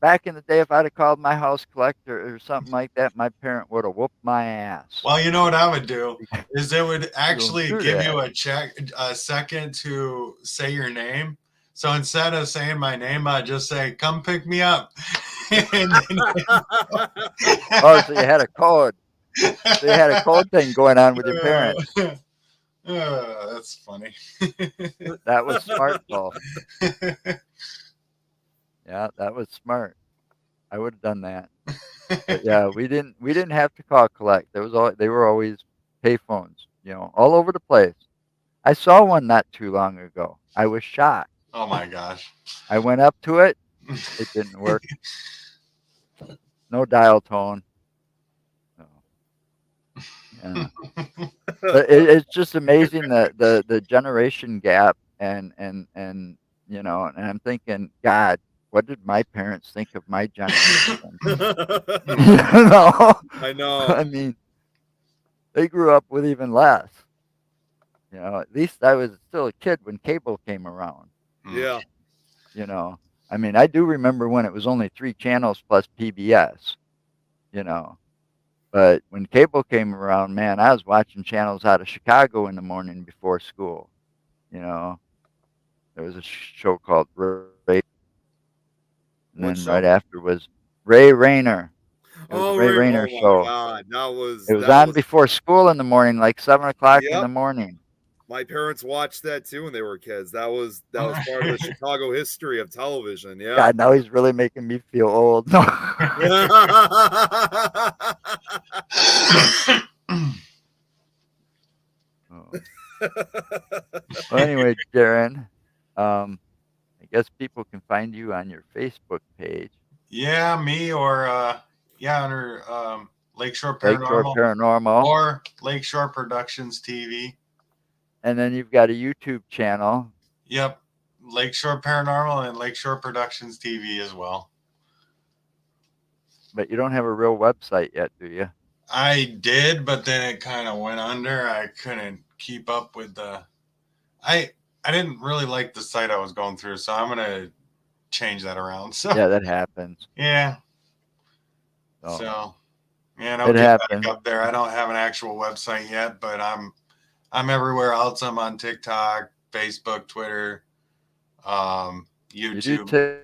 Back in the day, if I'd have called my house collector or something like that, my parent would have whooped my ass. Well, you know what I would do is it would actually do give that. you a second to say your name. So instead of saying my name, I'd just say, "Come pick me up." Oh, so you had a code. So you had a code thing going on with your parents. That's funny. That was smart, though. Yeah, that was smart. I would have done that. But yeah, we didn't have to call collect. They were always payphones, all over the place. I saw one not too long ago. I was shocked. Oh my gosh. I went up to it. It didn't work. No dial tone. So, yeah. But it's just amazing the generation gap and and I'm thinking, God, what did my parents think of my generation? I know. I mean, they grew up with even less. At least I was still a kid when cable came around. Yeah. I mean, I do remember when it was only 3 channels plus PBS. But when cable came around, man, I was watching channels out of Chicago in the morning before school. There was a show called Ray, and What then show? right after was Ray Rayner. It was Oh, the Ray Rayner oh my show. God, It was on before school in the morning, like 7 o'clock in Yep. the morning. My parents watched that too when they were kids. That was part of the Chicago history of television. Yeah. God, now he's really making me feel old. No. Oh. Well, anyway, Darren, I guess people can find you on your Facebook page. Yeah, me or on her Lakeshore Lakeshore Paranormal, Paranormal. or Lakeshore Productions TV. And then you've got a YouTube channel. Yep, Lakeshore Paranormal and Lakeshore Productions TV as well. But you don't have a real website yet, do you? I did, but then it kind of went under. I couldn't keep up with the. I didn't really like the site I was going through, so I'm gonna change that around. So Yeah, that happens. yeah. So So yeah, I'll it get happens. back up there. I don't have an actual website yet, but I'm everywhere else. I'm on TikTok, Facebook, Twitter, You do YouTube.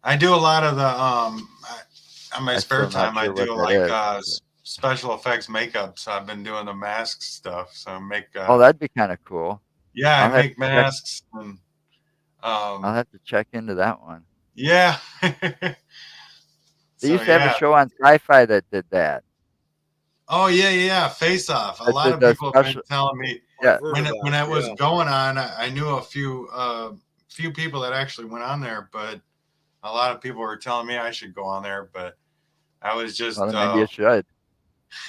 I do a lot of the on my I'm spare still not time. I sure what do that like is. special effects makeup. So I've been doing the mask stuff. So I make Oh, that'd be kind of cool. yeah, I I'll have make to check. masks and I'll have to check into that one. yeah. They So used to have a yeah. show on Sci-Fi that did that. Oh yeah. Face Off. A That lot did of the people have been special. telling me Yeah, I've heard when of when that. it was Yeah. going on. I knew a few people that actually went on there, but a lot of people were telling me I should go on there, but I was just well, maybe you should.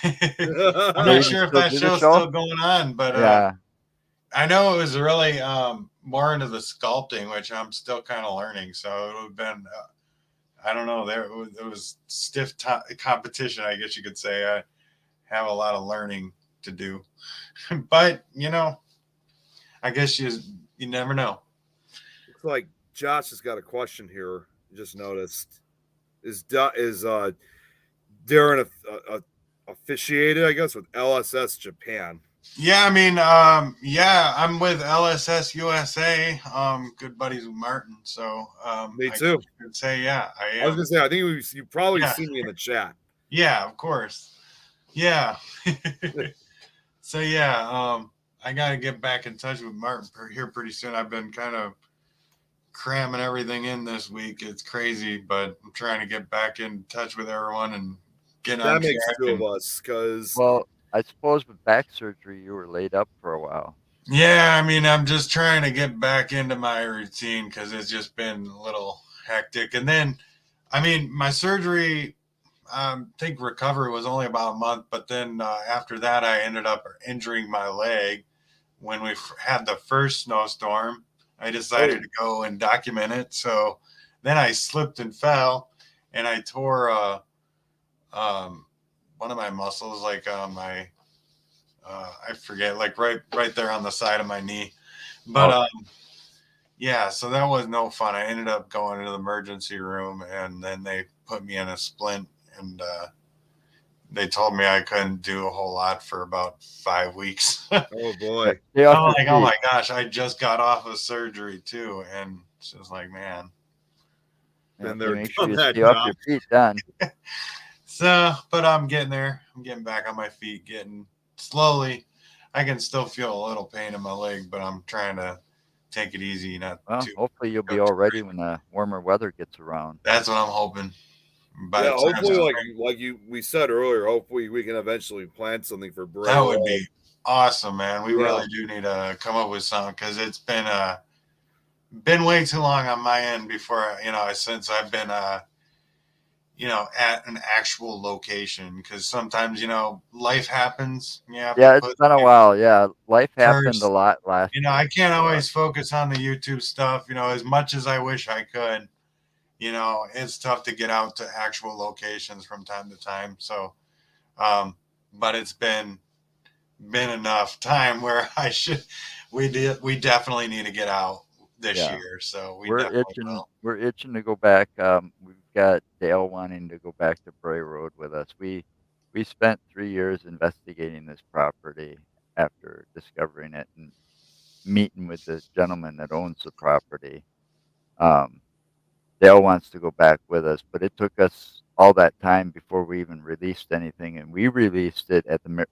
I'm They not even sure if still that do the show's show. still going on, but Yeah. I know it was really more into the sculpting, which I'm still kind of learning. So it would have been, I don't know, it was stiff competition, I guess you could say. I have a lot of learning to do, but I guess you never know. Looks like Josh has got a question here. Just noticed. Is Darren officiated? I guess with LSS Japan. Yeah, I mean, yeah, I'm with LSS USA. Good buddies with Martin, so Me I too. could say, yeah, I I was am. gonna say. I think you probably Yeah, see me in the chat. yeah, of course. Yeah. So yeah, I got to get back in touch with Martin here pretty soon. I've been kind of cramming everything in this week. It's crazy, but I'm trying to get back in touch with everyone and get on That makes track. two of us because Well, I suppose with back surgery, you were laid up for a while. Yeah, I mean, I'm just trying to get back into my routine because it's just been a little hectic. And then, I mean, my surgery, I think recovery was only about a month, but then after that, I ended up injuring my leg when we had the first snowstorm. I decided to go and document it. So then I slipped and fell, and I tore one of my muscles, like my I forget, like right there on the side of my knee. But yeah, so that was no fun. I ended up going into the emergency room, and then they put me in a splint, and they told me I couldn't do a whole lot for about 5 weeks. oh boy, Stay off I'm your like, oh feet. my gosh, I just got off of surgery too, and it's just like, man. been So there, make sure done you that, stay off Josh. your feet then. So, but I'm getting there. I'm getting back on my feet, getting slowly. I can still feel a little pain in my leg, but I'm trying to take it easy, not Well, too. hopefully you'll Go be too all ready crazy. when the warmer weather gets around. That's what I'm hoping. By Yeah, the time hopefully, spring, we said earlier, hopefully we can eventually plan something for Bray. that would be awesome, man. We Yeah. really do need to come up with something because it's been way too long on my end before since I've been at an actual location because sometimes life happens. You have Yeah, to it's put been a while. Yeah, life happened a first. lot last I year. can't always focus on the YouTube stuff. As much as I wish I could. It's tough to get out to actual locations from time to time. So, but it's been enough time where we definitely need to get out this Yeah. year. So we We're definitely itching. will. We're itching to go back. We've got Dale wanting to go back to Bray Road with us. We spent 3 years investigating this property after discovering it and meeting with the gentleman that owns the property. Um, Dale wants to go back with us, but it took us all that time before we even released anything, and we released it at the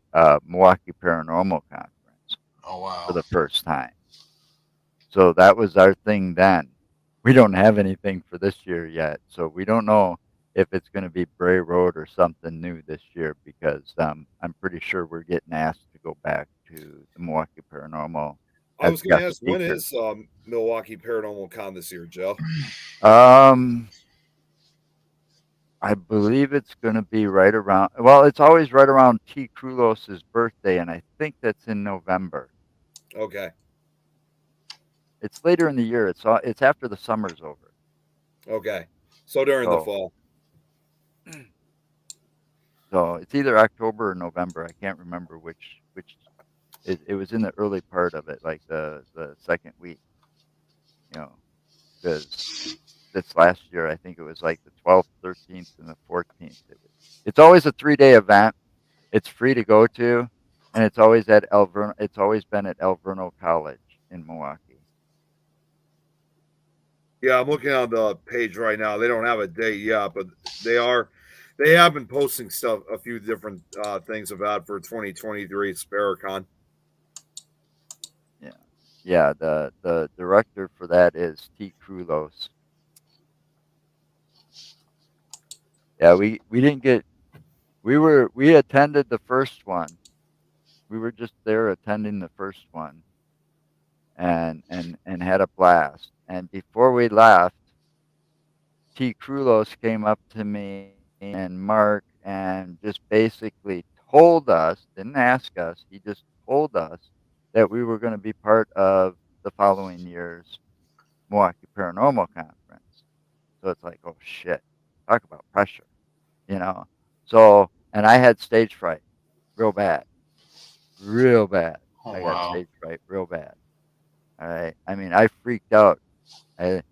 Milwaukee Paranormal Conference Oh for wow. the first time. So that was our thing then. We don't have anything for this year yet, so we don't know if it's going to be Bray Road or something new this year because I'm pretty sure we're getting asked to go back to the Milwaukee Paranormal I as was going to guest ask, when speaker. is Milwaukee Paranormal Con this year, Joe? Um, I believe it's going to be right around. Well, it's always right around T. Krulos's birthday, and I think that's in November. Okay. It's later in the year. It's after the summer's over. Okay. So during the So fall. so it's either October or November. I can't remember which. It was in the early part of it, like the second week. You know, because this last year I think it was like the 12th, 13th, and the 14th. It's always a 3-day event. It's free to go to, and it's always at It's always been at El Verno College in Milwaukee. Yeah, I'm looking on the page right now. They don't have a date yet, but they have been posting stuff, a few different things about for 2023 Sparacon. Yeah, yeah. The director for that is T. Krulos. Yeah, we didn't get. We attended the first one. We were just there attending the first one, and had a blast. And before we left, T. Krulos came up to me and Mark and just basically told us, didn't ask us, he just told us that we were going to be part of the following year's Milwaukee Paranormal Conference. So it's like, oh shit, talk about pressure, you know? So, and I had stage fright real bad, real bad. Oh I got wow. stage fright real bad. All right. I mean, I freaked out. I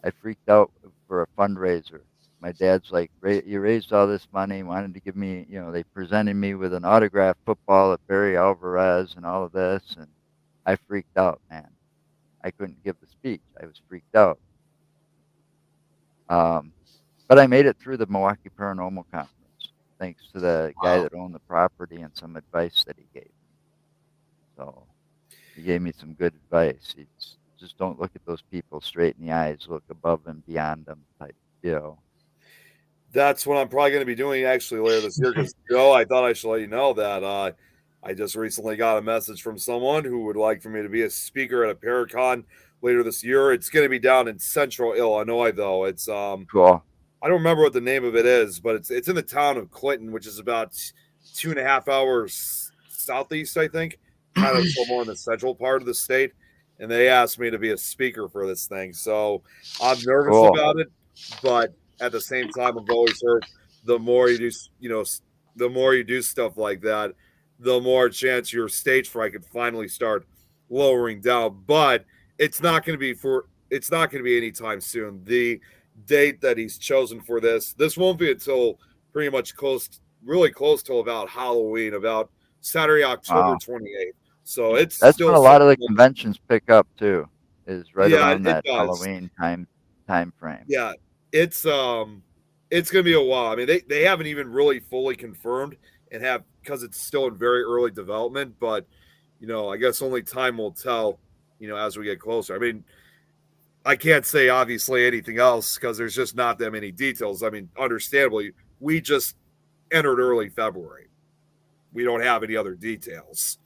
I freaked out for a fundraiser. My dad's like, "You raised all this money, wanted to give me, they presented me with an autographed football at Barry Alvarez and all of this." And I freaked out, man. I couldn't give the speech. I was freaked out. Um, but I made it through the Milwaukee Paranormal Conference, thanks to the guy Wow. that owned the property and some advice that he gave me. So he gave me some good advice. He's just don't look at those people straight in the eyes. Look above and beyond them, type, you know. That's what I'm probably going to be doing actually later this year. Because Joe, I thought I should let you know that I just recently got a message from someone who would like for me to be a speaker at a Paracon later this year. It's going to be down in Central Illinois, though. It's Cool. I don't remember what the name of it is, but it's in the town of Clinton, which is about 2.5 hours southeast, I think, kind of somewhere in the central part of the state. And they asked me to be a speaker for this thing, so I'm nervous Cool. about it, but at the same time, I've always heard the more you do, the more you do stuff like that, the more chance your stage fright could finally start lowering down. But it's not going to be anytime soon. The date that he's chosen for this won't be until pretty much really close till about Halloween, about Saturday, October Wow. 28th. So it's That's when still a lot of several the months. conventions pick up too, is right Yeah, around it that does. Halloween time frame. Yeah, it's um, it's gonna be a while. I mean, they haven't even really fully confirmed and have because it's still in very early development. But I guess only time will tell. As we get closer. I mean, I can't say obviously anything else because there's just not that many details. I mean, understandably, we just entered early February. We don't have any other details.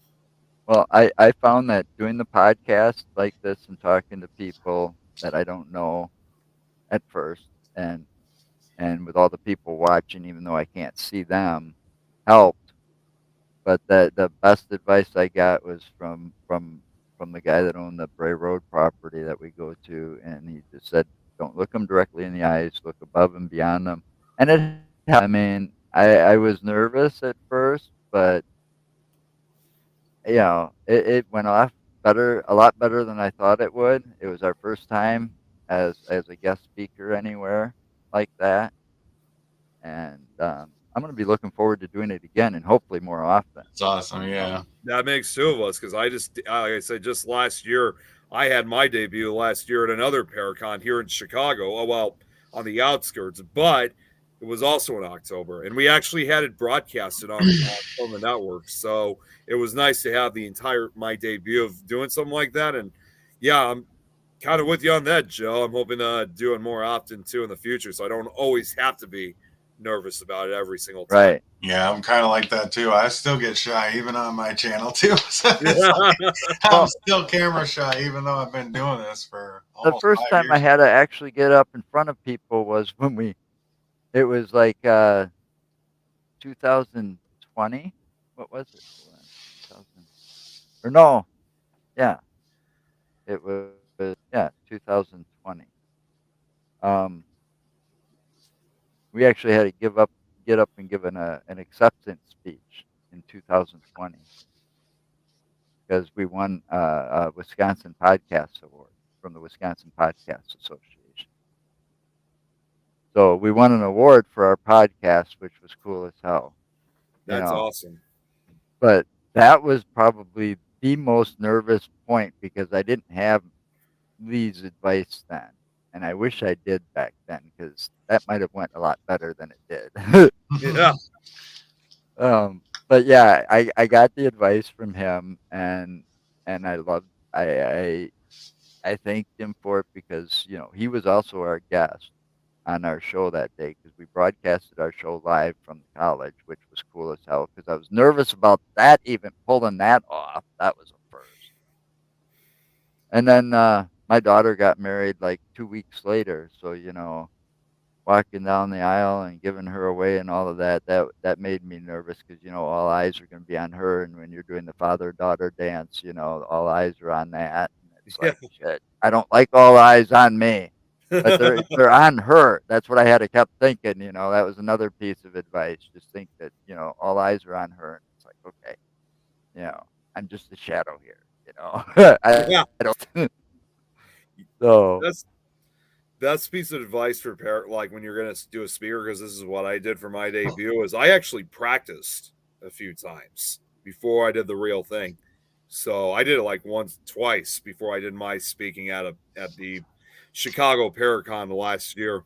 Well, I found that doing the podcast like this and talking to people that I don't know at first, and with all the people watching, even though I can't see them, helped. But the best advice I got was from the guy that owned the Bray Road property that we go to, and he just said, "Don't look them directly in the eyes. Look above and beyond them." And it helped. I mean, I was nervous at first, but it went off a lot better than I thought it would. It was our first time as a guest speaker anywhere like that, and I'm going to be looking forward to doing it again and hopefully more often. It's awesome. Yeah. That makes two of us because like I said, just last year, I had my debut last year at another Paracon here in Chicago. Oh, well, on the outskirts, but it was also in October, and we actually had it broadcasted on the network. So it was nice to have my debut of doing something like that. And yeah, I'm kind of with you on that, Joe. I'm hoping to do it more often too in the future, so I don't always have to be nervous about it every single time. Right. Yeah, I'm kind of like that too. I still get shy, even on my channel too. So I'm Well, still camera shy, even though I've been doing this for the almost first five time I years. had to actually get up in front of people was when It was like 2020. What was it? Hold on. 2000 or no? Yeah, it was yeah 2020. Um, we actually had to get up and give an acceptance speech in 2020 because we won a Wisconsin Podcast Award from the Wisconsin Podcast Association. So we won an award for our podcast, which was cool as hell, you That's know. awesome. But that was probably the most nervous point because I didn't have Lee's advice then, and I wish I did back then because that might have went a lot better than it did. Yeah. But yeah, I got the advice from him, and I loved I thanked him for it because he was also our guest on our show that day because we broadcasted our show live from the college, which was cool as hell because I was nervous about that even pulling that off. That was a first. And then my daughter got married like 2 weeks later, so walking down the aisle and giving her away and all of that made me nervous because all eyes are going to be on her, and when you're doing the father daughter dance, all eyes are on that, and it's Yeah. like shit. I don't like all eyes on me, but they're on her. That's what I had to kept thinking. That was another piece of advice. Just think that all eyes are on her, and it's like okay, I'm just a shadow here. Yeah. I don't. So That's a piece of advice for like when you're gonna do a speaker, because this is what I did for my debut. Is I actually practiced a few times before I did the real thing. So I did it like once, twice before I did my speaking at the Chicago Paracon last year.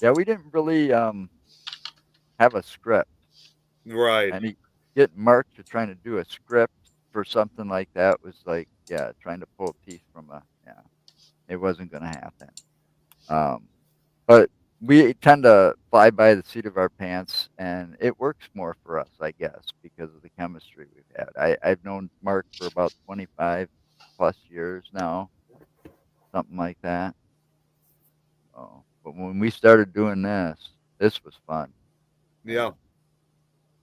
yeah, we didn't really have a script. Right. And getting Mark to trying to do a script for something like that was like, yeah, trying to pull teeth from yeah, it wasn't going to happen. But we tend to fly by the seat of our pants, and it works more for us, I guess, because of the chemistry we've had. I've known Mark for about 25 plus years now, something like that. But when we started doing this was fun. Yeah.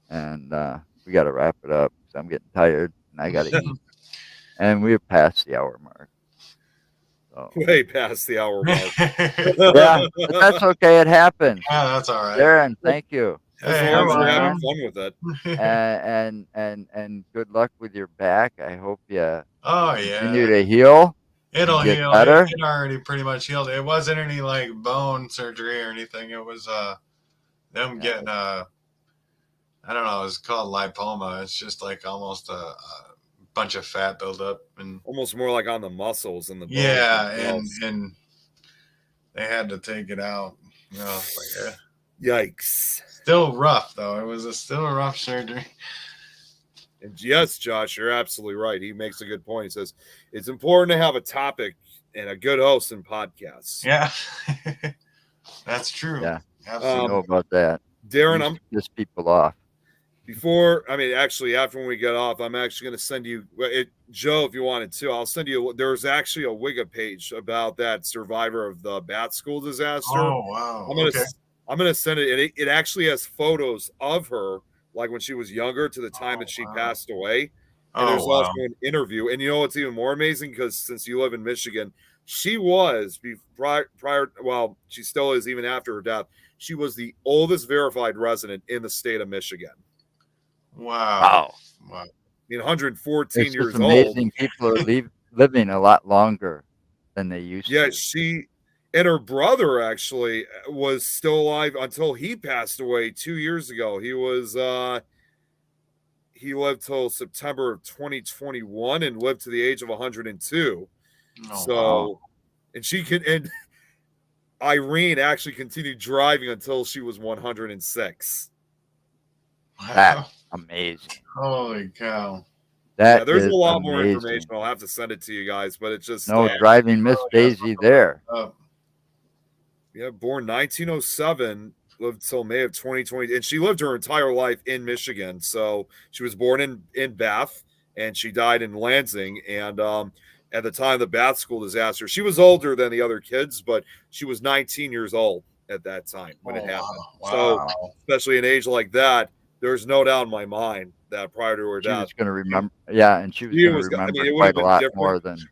And we got to wrap it up because I'm getting tired and I got to eat. And we're past the hour mark. So Way past the hour mark. yeah, but that's okay. It happens. Yeah, that's all right. Darren, thank you. As Hey, long as you're you're having welcome. fun with it. And good luck with your back. I hope you Oh continue yeah, to heal it'll and get heal. It, better. it already pretty much healed. It wasn't any like bone surgery or anything. It was them Yeah. getting I don't know. It's called lipoma. It's just like almost a bunch of fat buildup, and Almost more like on the muscles and the bones. yeah, themselves. and they had to take it out. It's like Yikes. still rough though. It was still a rough surgery. And yes, Josh, you're absolutely right. He makes a good point. He says it's important to have a topic and a good host in podcasts. Yeah, that's true. Yeah, Absolutely. you know about that. Darren, Used to piss people off. After when we get off, I'm actually going to send you, Joe, if you wanted to, I'll send you, there's actually a Wigga page about that survivor of the bat school disaster. Oh, wow. I'm going to send it. And it actually has photos of her, like when she was younger to the time that she passed away. And there's also an interview. And you know what's even more amazing? Because since you live in Michigan, she was well, she still is even after her death. She was the oldest verified resident in the state of Michigan. Wow. I mean, 114 It's years just amazing. old. People are living a lot longer than they used to. Yeah, she and her brother actually was still alive until he passed away 2 years ago. He lived till September of 2021 and lived to the age of 102. Oh, And Irene actually continued driving until she was 106. That's amazing. Holy cow. There's a lot amazing. more information. I'll have to send it to you guys, but it's just driving Miss Daisy there. Yeah, born 1907, lived till May of 2020, and she lived her entire life in Michigan. So she was born in Bath, and she died in Lansing. And at the time of the Bath school disaster, she was older than the other kids, but she was 19 years old. at that time when Oh, it happened. wow. So, Wow. especially an age like that, there's no doubt in my mind that prior to her She death, was going to remember. Yeah, and she was she going to was. I remember mean, it would have quite a been lot different more than.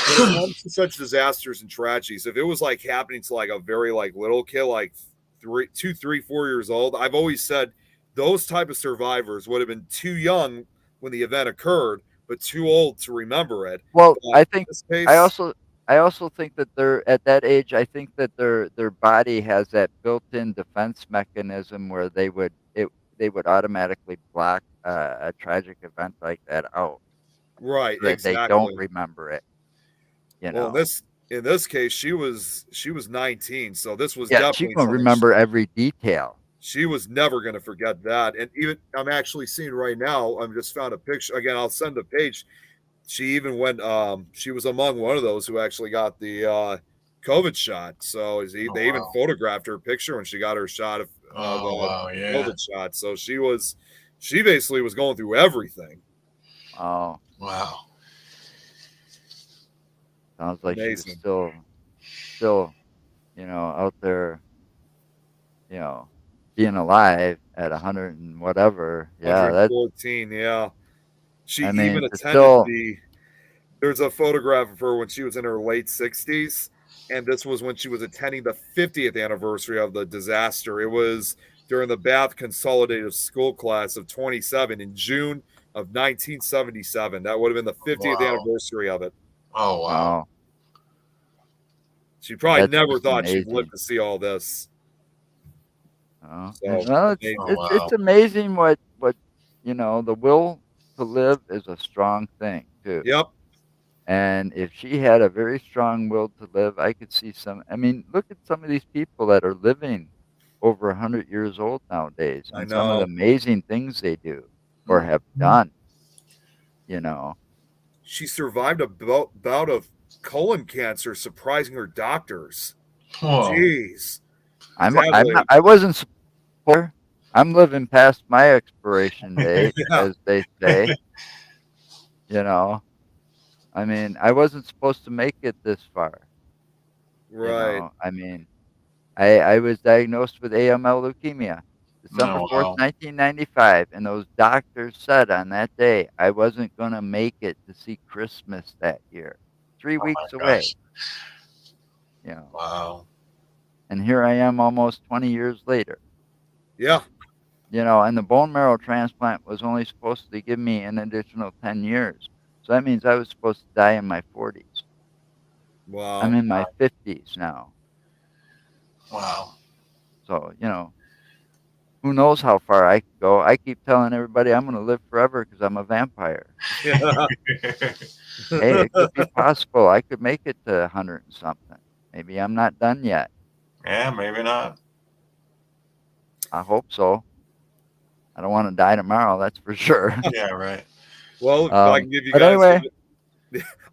when it comes to such disasters and tragedies. If it was like happening to like a very like little kid, like 4 years old, I've always said those type of survivors would have been too young when the event occurred, but too old to remember it. Well, But I in think this I case, also I also think that they're at that age. I think that their body has that built-in defense mechanism where they would automatically block a tragic event like that out, right, so that they don't exactly. remember it. You Well, know, in this case, she was 19, so this was yeah, she's definitely gonna something remember every detail. she was never going to forget that. And even I'm actually seeing right now, I'm just found a picture again. I'll send the page. She even went. She was among one of those who actually got the COVID shot. So Oh, they even wow. photographed her picture when she got her shot of Oh, wow. the Yeah. COVID shot. So she basically was going through everything. Oh, Wow. sounds like she was Amazing. still, out there, you know, being alive at 100 and whatever. Yeah, that 114. Yeah. She I even mean, to attended still. there's a photograph of her when she was in her late 60s, and this was when she was attending the 50th anniversary of the disaster. It was during the Bath Consolidated School Class of 27 in June of 1977. That would have been the 50th Wow. anniversary of it. Oh, wow. Wow, She probably that's never just thought she'd live amazing. to see all this. And, So well, Oh, amazing. wow. it's amazing what the will to live is a strong thing too. Yep, And if she had a very strong will to live, I could see some. I mean, look at some of these people that are living over 100 years old nowadays, I and some of the know. amazing things they do or have Mhm. done. You know, She survived a bout of colon cancer, surprising her doctors. Whoa. Jeez. I'm not. Sadly, I wasn't supposed to. I'm living past my expiration date, yeah, as they say. You know, I mean, I wasn't supposed to make it this far. right. I mean, I was diagnosed with AML leukemia December Oh, 4th, wow. 1995, and those doctors said on that day I wasn't gonna make it to see Christmas that year. 3 Oh, my weeks away, gosh. you know, Wow. and here I am almost 20 years later, Yeah. and the bone marrow transplant was only supposed to give me an additional 10 years. So that means I was supposed to die in my 40s. I'm Wow. in my 50s now. Wow. So, who knows how far I could go. I keep telling everybody I'm gonna live forever because 'cause I'm a vampire. Yeah. Hey, it could be possible. I could make it to 100 and something. Maybe I'm not done yet. Yeah, maybe not. I hope so. I don't wanna die tomorrow, that's for sure. Yeah, right. Well, if I can give you But guys, anyway,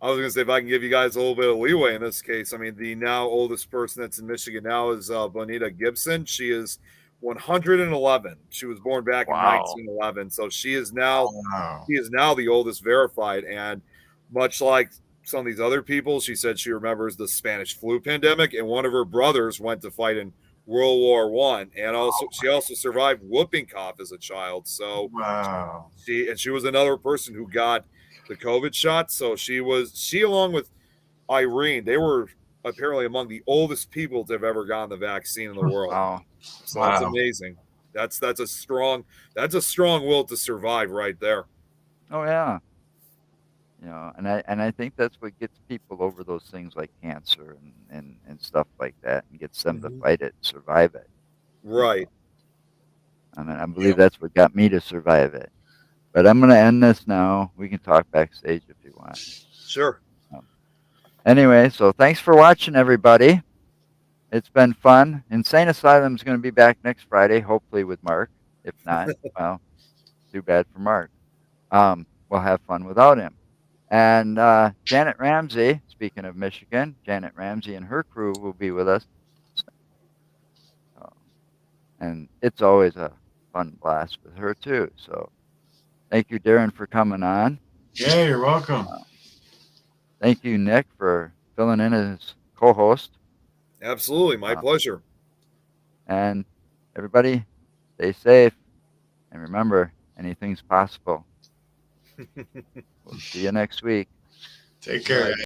I was going to say, if I can give you guys a little bit of leeway in this case, I mean, the now oldest person that's in Michigan now is Bonita Gibson. She is 111. She was born back in wow. 1911, so Wow. she is now the oldest verified. And much like some of these other people, she said she remembers the Spanish flu pandemic, and one of her brothers went to fight in World War One, and she also survived whooping cough as a child. So Wow. she was another person who got the COVID shot. So she along with Irene, they were apparently among the oldest people to have ever gotten the vaccine in the world. Wow. So that's Wow. amazing. That's a strong will to survive right there. Oh, yeah. And I think that's what gets people over those things like cancer and stuff like that and gets them to Mhm. fight it, survive it, you Right. know? I mean, I believe Yep. that's what got me to survive it. But I'm gonna end this now. We can talk backstage if you want. Sure. Um, anyway, so thanks for watching, everybody. It's been fun. Insane Asylum is going to be back next Friday, hopefully with Mark. If not, well, too bad for Mark. We'll have fun without him. And Janet Ramsey, speaking of Michigan, Janet Ramsey and her crew will be with us. So, and it's always a fun blast with her too. So thank you, Darren, for coming on. Yeah, you're welcome. Thank you, Nick, for filling in as co-host. Absolutely. My Uh, pleasure. And everybody, stay safe. And remember, anything's possible. We'll see you next week. Take care.